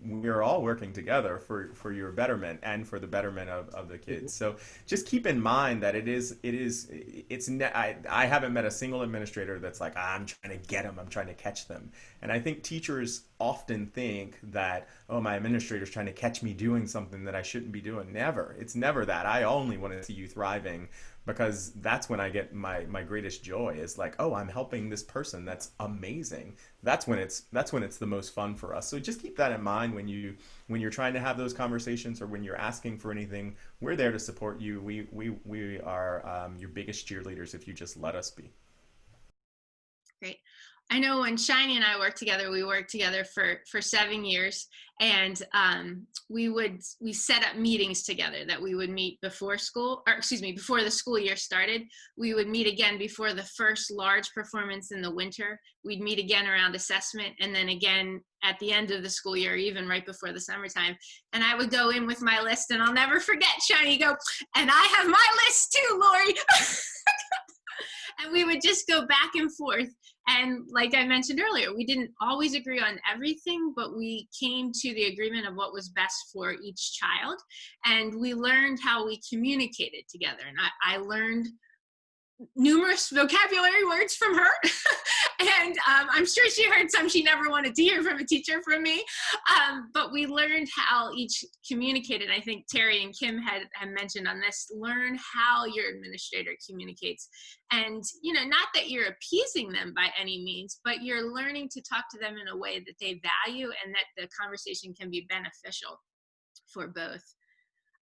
we're all working together for your betterment and for the betterment of the kids. So just keep in mind that I haven't met a single administrator that's like, I'm trying to get them, I'm trying to catch them. And I think teachers often think that, oh, my administrator's trying to catch me doing something that I shouldn't be doing. Never. It's never that. I only want to see you thriving, because that's when I get my greatest joy, is like, oh, I'm helping this person. That's amazing. That's when it's the most fun for us. So just keep that in mind when you're trying to have those conversations, or when you're asking for anything. We're there to support you. We are your biggest cheerleaders if you just let us be. Great. I know when Shiney and I worked together, we worked together for 7 years, and we set up meetings together that we would meet before the school year started. We would meet again before the first large performance in the winter. We'd meet again around assessment, and then again at the end of the school year, even right before the summertime. And I would go in with my list, and I'll never forget Shiney go, and I have my list too, Lori. And we would just go back and forth. And like I mentioned earlier, we didn't always agree on everything, but we came to the agreement of what was best for each child. And we learned how we communicated together. And I learned numerous vocabulary words from her. And I'm sure she heard some she never wanted to hear from a teacher from me. But we learned how each communicated. I think Terry and Kim had mentioned on this, learn how your administrator communicates. And, not that you're appeasing them by any means, but you're learning to talk to them in a way that they value and that the conversation can be beneficial for both.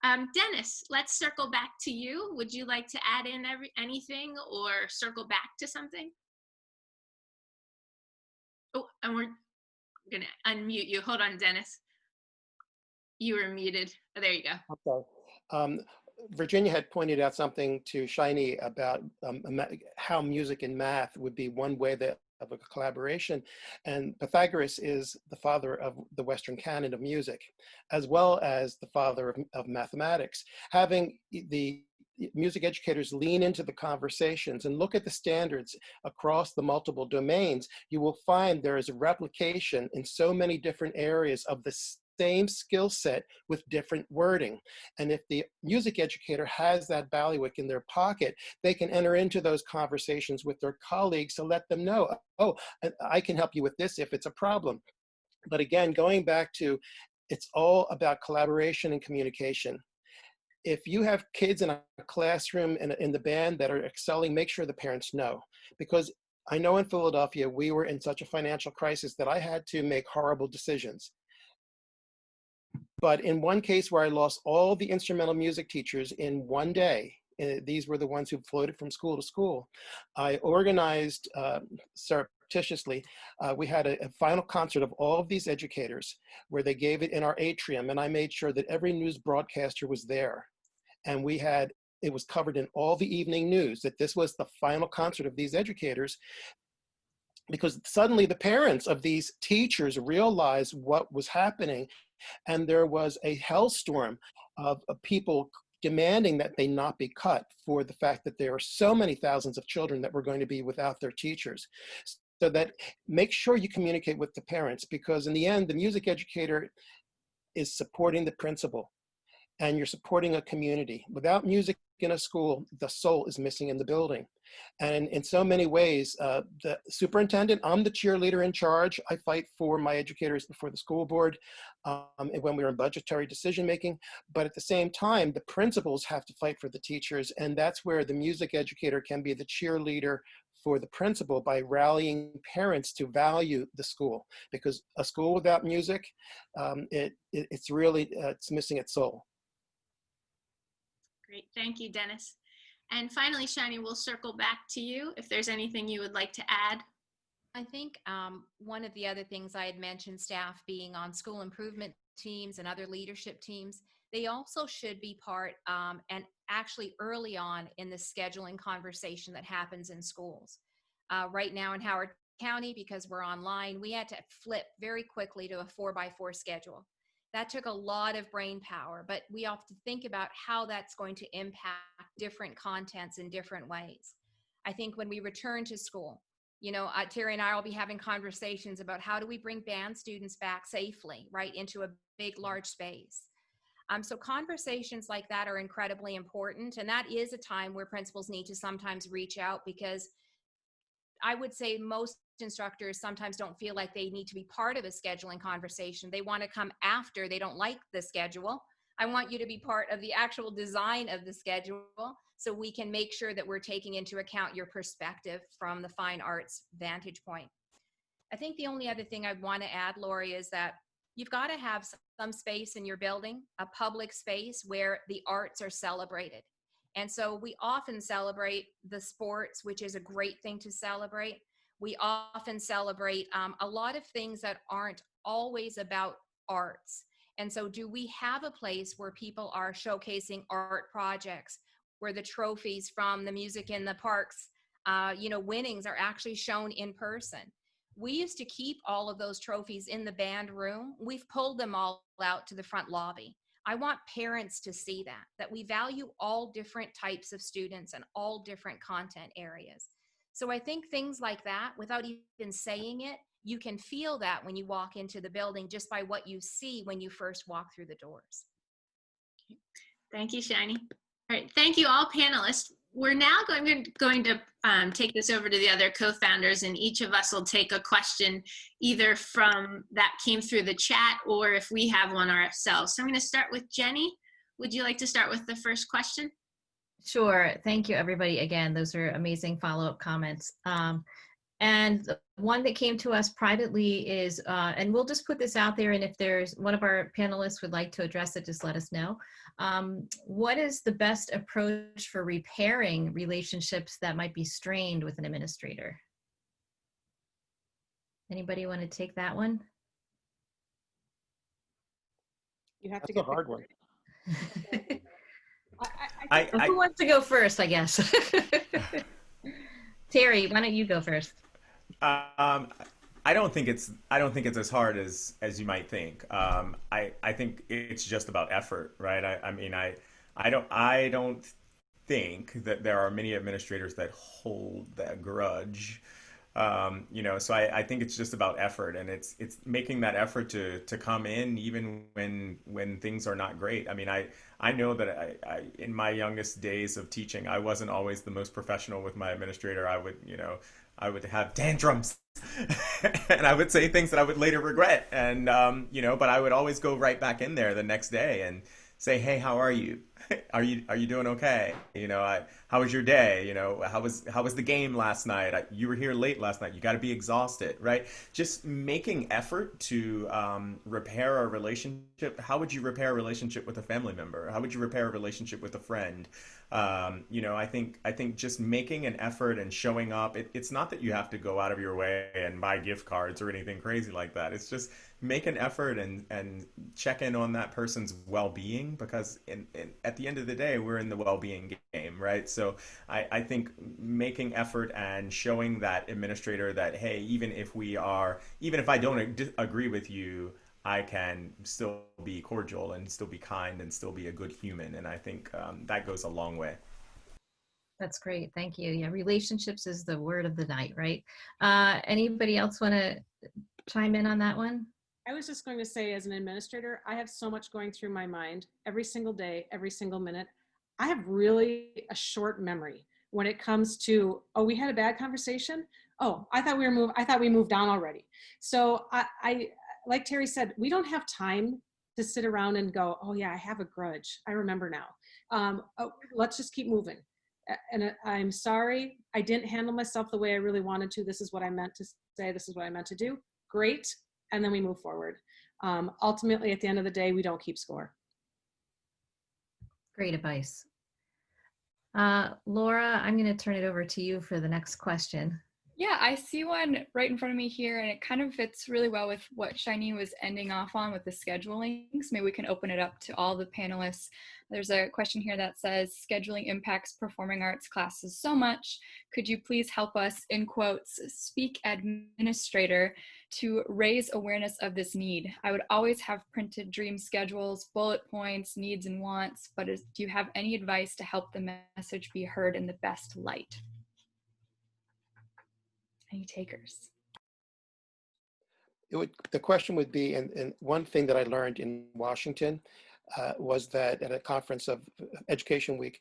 Dennis, let's circle back to you. Would you like to add in anything or circle back to something? Oh, and we're going to unmute you. Hold on, Dennis. You were muted. Oh, there you go. Okay. Virginia had pointed out something to Shiney about how music and math would be one way of a collaboration. And Pythagoras is the father of the Western canon of music, as well as the father of mathematics. Having the music educators lean into the conversations and look at the standards across the multiple domains, you will find there is a replication in so many different areas of the same skill set with different wording. And if the music educator has that bailiwick in their pocket, they can enter into those conversations with their colleagues to let them know, oh, I can help you with this if it's a problem. But again, going back to, it's all about collaboration and communication. If you have kids in a classroom in the band that are excelling, make sure the parents know. Because I know in Philadelphia, we were in such a financial crisis that I had to make horrible decisions. But in one case where I lost all the instrumental music teachers in one day, these were the ones who floated from school to school, I organized surreptitiously, we had a final concert of all of these educators where they gave it in our atrium, and I made sure that every news broadcaster was there. And it was covered in all the evening news that this was the final concert of these educators, because suddenly the parents of these teachers realized what was happening. And there was a hellstorm of people demanding that they not be cut for the fact that there are so many thousands of children that were going to be without their teachers. so that make sure you communicate with the parents, because in the end, the music educator is supporting the principal, and you're supporting a community. Without music in a school, the soul is missing in the building. And in so many ways, the superintendent, I'm the cheerleader in charge. I fight for my educators before the school board and when we were in budgetary decision making. But at the same time, the principals have to fight for the teachers. And that's where the music educator can be the cheerleader for the principal by rallying parents to value the school. Because a school without music, it's really, it's missing its soul. Great, thank you, Dennis. And finally, Shiney, we'll circle back to you if there's anything you would like to add. I think one of the other things I had mentioned, staff being on school improvement teams and other leadership teams, they also should be part and actually early on in the scheduling conversation that happens in schools. Right now in Howard County, because we're online, we had to flip very quickly to a 4x4 schedule. That took a lot of brain power, but we have to think about how that's going to impact different contents in different ways. I think when we return to school, you know, Terry and I will be having conversations about how do we bring band students back safely, right, into a big, large space. So conversations like that are incredibly important, and that is a time where principals need to sometimes reach out, because I would say most instructors sometimes don't feel like they need to be part of a scheduling conversation. They want to come after they don't like the schedule. I want you to be part of the actual design of the schedule so we can make sure that we're taking into account your perspective from the fine arts vantage point. I think the only other thing I'd want to add, Lori, is that you've got to have some space in your building, a public space where the arts are celebrated. And so we often celebrate the sports, which is a great thing to celebrate. We often celebrate a lot of things that aren't always about arts. And so do we have a place where people are showcasing art projects, where the trophies from the music in the parks, winnings are actually shown in person? We used to keep all of those trophies in the band room. We've pulled them all out to the front lobby. I want parents to see that we value all different types of students and all different content areas. So I think things like that, without even saying it, you can feel that when you walk into the building just by what you see when you first walk through the doors. Thank you, Shiney. All right, thank you all panelists. We're now going to take this over to the other co-founders, and each of us will take a question either from that came through the chat or if we have one ourselves. So I'm going to start with Jenny. Would you like to start with the first question? Sure. Thank you, everybody. Again, those are amazing follow-up comments. And the one that came to us privately is, and we'll just put this out there, and if there's one of our panelists would like to address it, just let us know. What is the best approach for repairing relationships that might be strained with an administrator? Anybody want to take that one? You have to That's get a hard one. Who wants to go first, I guess? Terry, why don't you go first? I don't think it's as hard as you might think. I think it's just about effort, right? I don't think that there are many administrators that hold that grudge. So I think it's just about effort, and it's making that effort to come in even when things are not great. I mean, I know that I in my youngest days of teaching, I wasn't always the most professional with my administrator. I would have tantrums and I would say things that I would later regret. And, but I would always go right back in there the next day and say, hey, how are you? Are you doing okay? How was your day? How was the game last night? You were here late last night. You got to be exhausted, right? Just making effort to repair a relationship. How would you repair a relationship with a family member? How would you repair a relationship with a friend? I think just making an effort and showing up. It's not that you have to go out of your way and buy gift cards or anything crazy like that. It's just make an effort and check in on that person's well-being, because at the end of the day, we're in the well-being game, right? So I think making effort and showing that administrator that, hey, even if I don't agree with you, I can still be cordial and still be kind and still be a good human. And I think that goes a long way. That's great. Thank you. Yeah, relationships is the word of the night, right? Anybody else want to chime in on that one? I was just going to say, as an administrator, I have so much going through my mind every single day, every single minute. I have really a short memory when it comes to, oh, we had a bad conversation. Oh, I thought we moved on already. So I like Terry said, we don't have time to sit around and go, oh yeah, I have a grudge. I remember now. Oh, let's just keep moving. And I'm sorry, I didn't handle myself the way I really wanted to. This is what I meant to say. This is what I meant to do. Great. And then we move forward. Ultimately, at the end of the day, we don't keep score. Great advice. Laura, I'm going to turn it over to you for the next question. Yeah, I see one right in front of me here, and it kind of fits really well with what Shiney was ending off on with the scheduling. So maybe we can open it up to all the panelists. There's a question here that says, scheduling impacts performing arts classes so much. Could you please help us, in quotes, speak administrator to raise awareness of this need? I would always have printed dream schedules, bullet points, needs and wants, but do you have any advice to help the message be heard in the best light? Any takers? The question would be, and one thing that I learned in Washington was that at a conference of Education Week,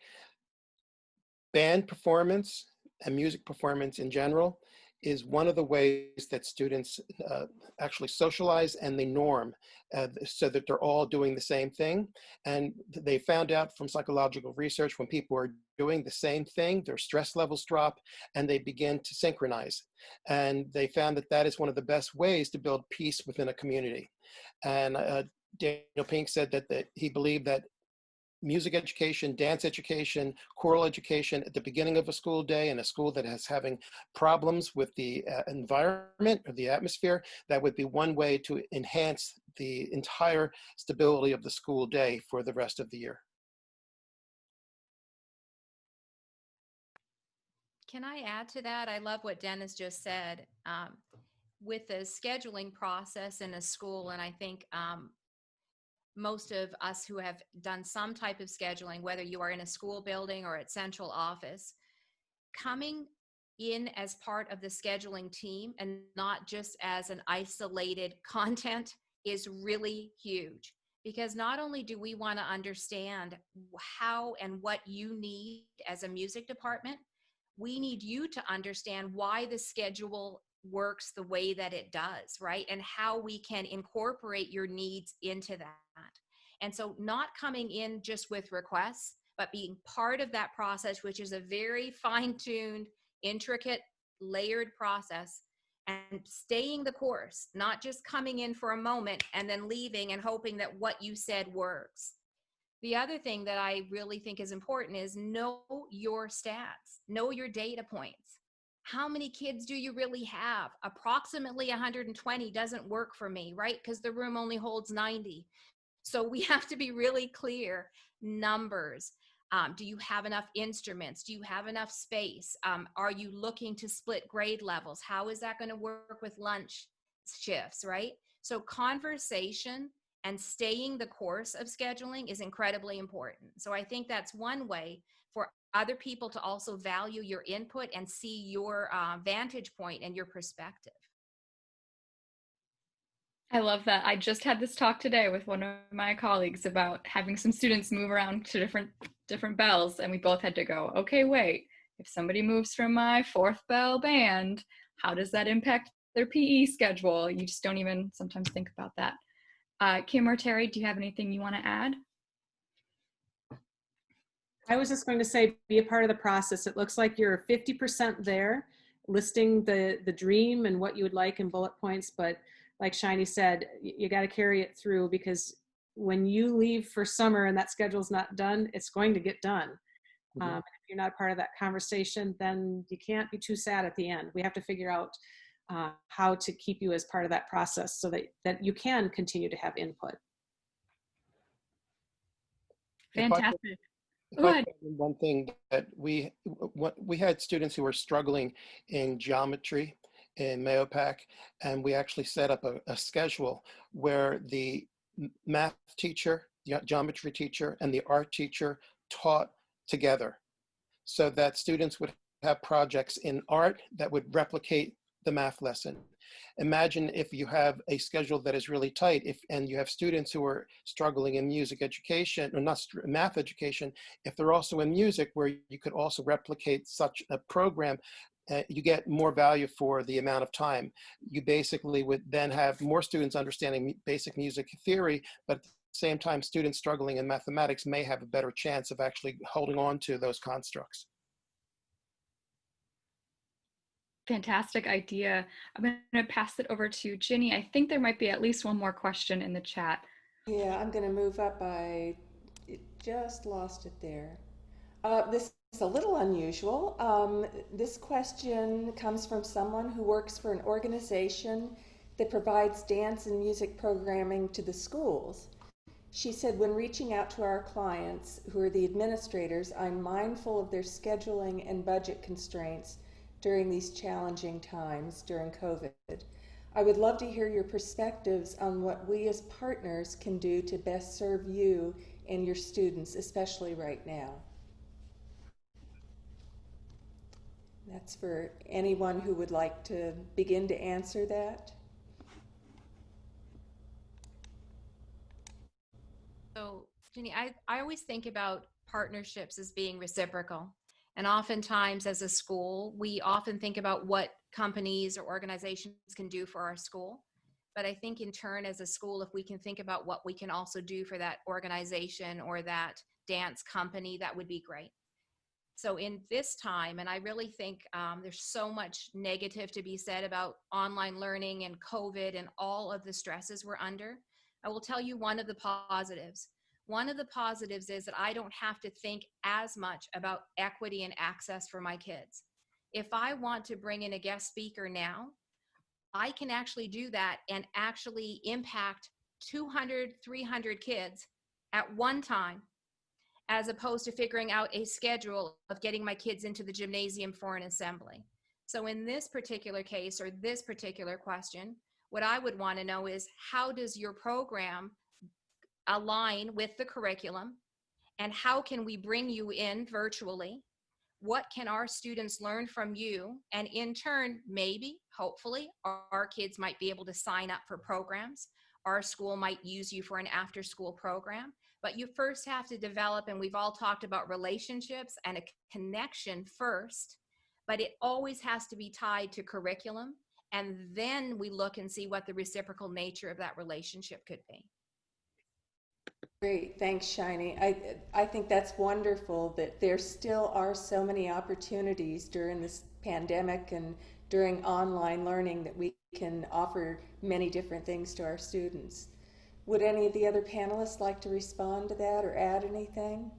band performance and music performance in general is one of the ways that students actually socialize and they norm so that they're all doing the same thing. And they found out from psychological research, when people are doing the same thing, their stress levels drop and they begin to synchronize. And they found that that is one of the best ways to build peace within a community. And Daniel Pink said that he believed that music education, dance education, choral education at the beginning of a school day in a school that is having problems with the environment or the atmosphere, that would be one way to enhance the entire stability of the school day for the rest of the year. Can I add to that? I love what Dennis just said. With the scheduling process in a school, and I think most of us who have done some type of scheduling, whether you are in a school building or at central office, coming in as part of the scheduling team and not just as an isolated content is really huge. Because not only do we want to understand how and what you need as a music department, we need you to understand why the schedule works the way that it does, right? And how we can incorporate your needs into that. And so not coming in just with requests, but being part of that process, which is a very fine-tuned, intricate, layered process, and staying the course, not just coming in for a moment and then leaving and hoping that what you said works. The other thing that I really think is important is know your stats, know your data points. How many kids do you really have? Approximately 120 doesn't work for me, right? Because the room only holds 90. So we have to be really clear. Numbers. Do you have enough instruments? Do you have enough space? Are you looking to split grade levels? How is that going to work with lunch shifts, right? So conversation and staying the course of scheduling is incredibly important. So I think that's one way for other people to also value your input and see your vantage point and your perspective. I love that. I just had this talk today with one of my colleagues about having some students move around to different bells, and we both had to go, okay, wait, if somebody moves from my fourth bell band, how does that impact their PE schedule? You just don't even sometimes think about that. Kim or Terry, do you have anything you want to add? I was just going to say, be a part of the process. It looks like you're 50% there, listing the dream and what you would like in bullet points, but like Shiney said, you got to carry it through, because when you leave for summer and that schedule's not done, it's going to get done. If you're not part of that conversation, then you can't be too sad at the end. We have to figure out how to keep you as part of that process so that you can continue to have input. Fantastic. If I could add one thing, that we had students who were struggling in geometry in Mahopac, and we actually set up a schedule where the math teacher, the geometry teacher, and the art teacher taught together. so that students would have projects in art that would replicate the math lesson. Imagine if you have a schedule that is really tight, and you have students who are struggling in music education, or not math education, if they're also in music, where you could also replicate such a program, you get more value for the amount of time. You basically would then have more students understanding basic music theory, but at the same time, students struggling in mathematics may have a better chance of actually holding on to those constructs. Fantastic idea. I'm going to pass it over to Ginny. I think there might be at least one more question in the chat. Yeah, I'm going to move up. I just lost it there. This is a little unusual. This question comes from someone who works for an organization that provides dance and music programming to the schools. She said, when reaching out to our clients, who are the administrators, I'm mindful of their scheduling and budget constraints during these challenging times during COVID. I would love to hear your perspectives on what we as partners can do to best serve you and your students, especially right now. That's for anyone who would like to begin to answer that. So, Ginny, I always think about partnerships as being reciprocal. And oftentimes as a school, we often think about what companies or organizations can do for our school. But I think in turn as a school, if we can think about what we can also do for that organization or that dance company, that would be great. So in this time, and I really think there's so much negative to be said about online learning and COVID and all of the stresses we're under, I will tell you one of the positives. One of the positives is that I don't have to think as much about equity and access for my kids. If I want to bring in a guest speaker now, I can actually do that and actually impact 200, 300 kids at one time, as opposed to figuring out a schedule of getting my kids into the gymnasium for an assembly. So in this particular case, or this particular question, what I would want to know is, how does your program align with the curriculum, and how can we bring you in virtually? What can our students learn from you? And in turn, maybe, hopefully, our kids might be able to sign up for programs. Our school might use you for an after-school program. But you first have to develop, and we've all talked about relationships and a connection first, but it always has to be tied to curriculum. And then we look and see what the reciprocal nature of that relationship could be. Great, thanks, Shiney. I think that's wonderful that there still are so many opportunities during this pandemic and during online learning that we can offer many different things to our students. Would any of the other panelists like to respond to that or add anything?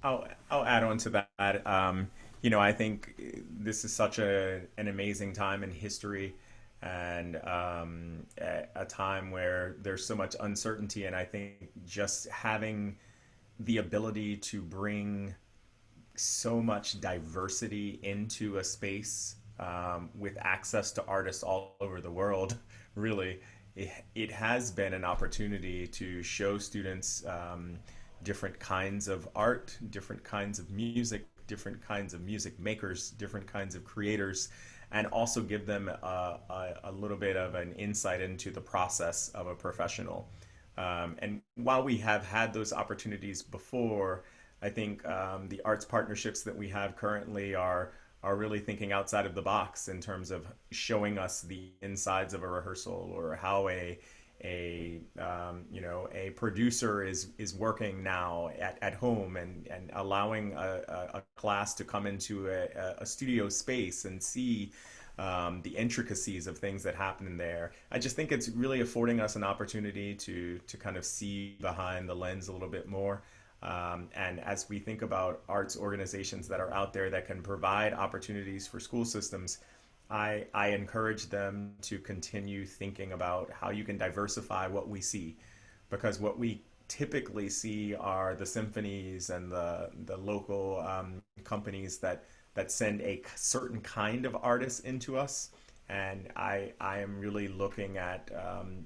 I'll add on to that. You know, I think this is such an amazing time in history, and a time where there's so much uncertainty, and I think just having the ability to bring so much diversity into a space with access to artists all over the world, really, it has been an opportunity to show students different kinds of art, different kinds of music, different kinds of music makers, different kinds of creators, and also give them a little bit of an insight into the process of a professional. And while we have had those opportunities before, I think the arts partnerships that we have currently are really thinking outside of the box in terms of showing us the insides of a rehearsal, or how a producer is working now at home, and allowing a class to come into a studio space and see the intricacies of things that happen in there. I just think it's really affording us an opportunity to kind of see behind the lens a little bit more. And as we think about arts organizations that are out there that can provide opportunities for school systems, I encourage them to continue thinking about how you can diversify what we see, because what we typically see are the symphonies and the local companies that send a certain kind of artists into us. And I am really looking at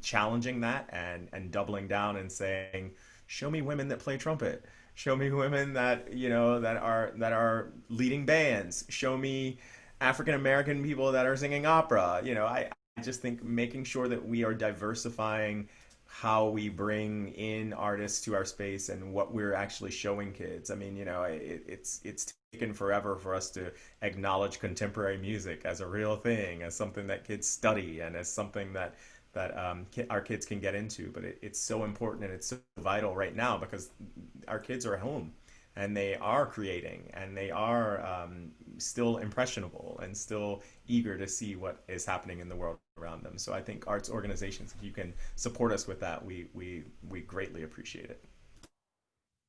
challenging that and doubling down and saying, show me women that play trumpet. Show me women that, you know, that are leading bands. Show me African American people that are singing opera. You know, I just think making sure that we are diversifying how we bring in artists to our space and what we're actually showing kids. I mean, you know, it's taken forever for us to acknowledge contemporary music as a real thing, as something that kids study, and as something that our kids can get into. But it's so important and it's so vital right now because our kids are at home and they are creating and they are still impressionable and still eager to see what is happening in the world around them. So I think arts organizations, if you can support us with that, we greatly appreciate it.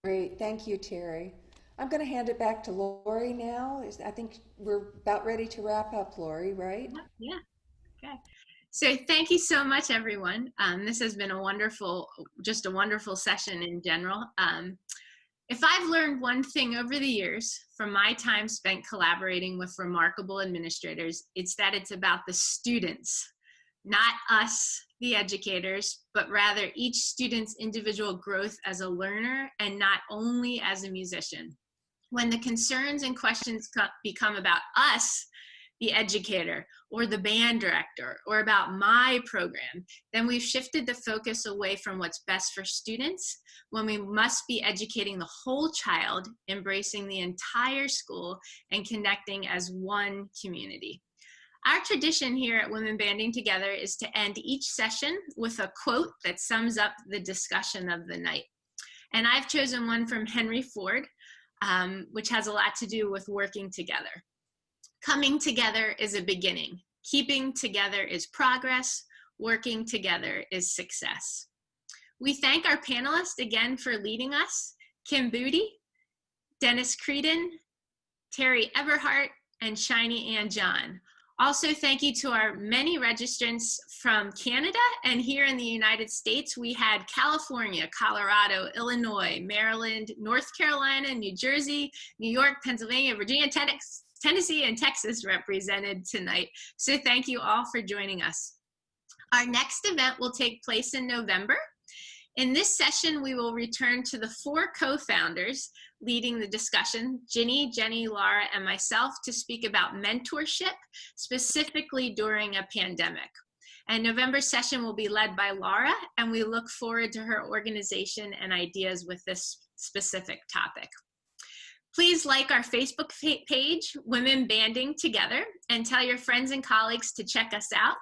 Great, thank you, Terry. I'm going to hand it back to Lori now. I think we're about ready to wrap up, Lori, right? Yeah, okay. So thank you so much, everyone. This has been just a wonderful session in general. If I've learned one thing over the years from my time spent collaborating with remarkable administrators, it's that it's about the students, not us, the educators, but rather each student's individual growth as a learner and not only as a musician. When the concerns and questions become about us, the educator or the band director or about my program, then we've shifted the focus away from what's best for students when we must be educating the whole child, embracing the entire school and connecting as one community. Our tradition here at Women Banding Together is to end each session with a quote that sums up the discussion of the night. And I've chosen one from Henry Ford, which has a lot to do with working together. Coming together is a beginning. Keeping together is progress. Working together is success. We thank our panelists again for leading us, Kim Budde, Dennis Creedon, Terry Eberhardt, and Shiney and John. Also, thank you to our many registrants from Canada and here in the United States. We had California, Colorado, Illinois, Maryland, North Carolina, New Jersey, New York, Pennsylvania, Virginia, Tennessee, and Texas represented tonight. So thank you all for joining us. Our next event will take place in November. In this session, we will return to the 4 co-founders leading the discussion, Ginny, Jenny, Laura, and myself, to speak about mentorship, specifically during a pandemic. And November's session will be led by Laura, and we look forward to her organization and ideas with this specific topic. Please like our Facebook page, Women Banding Together, and tell your friends and colleagues to check us out.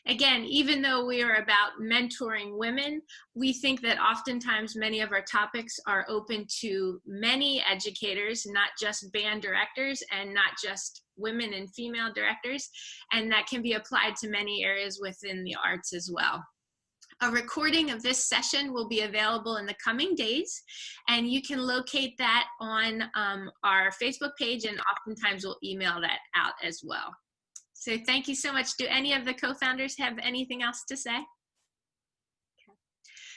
Again, even though we are about mentoring women, we think that oftentimes many of our topics are open to many educators, not just band directors and not just women and female directors, and that can be applied to many areas within the arts as well. A recording of this session will be available in the coming days, and you can locate that on our Facebook page, and oftentimes we'll email that out as well. So thank you so much. Do any of the co-founders have anything else to say? Okay.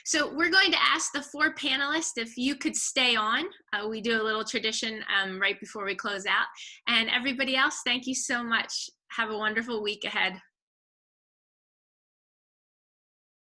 So we're going to ask the 4 panelists if you could stay on. We do a little tradition right before we close out. And everybody else, thank you so much. Have a wonderful week ahead.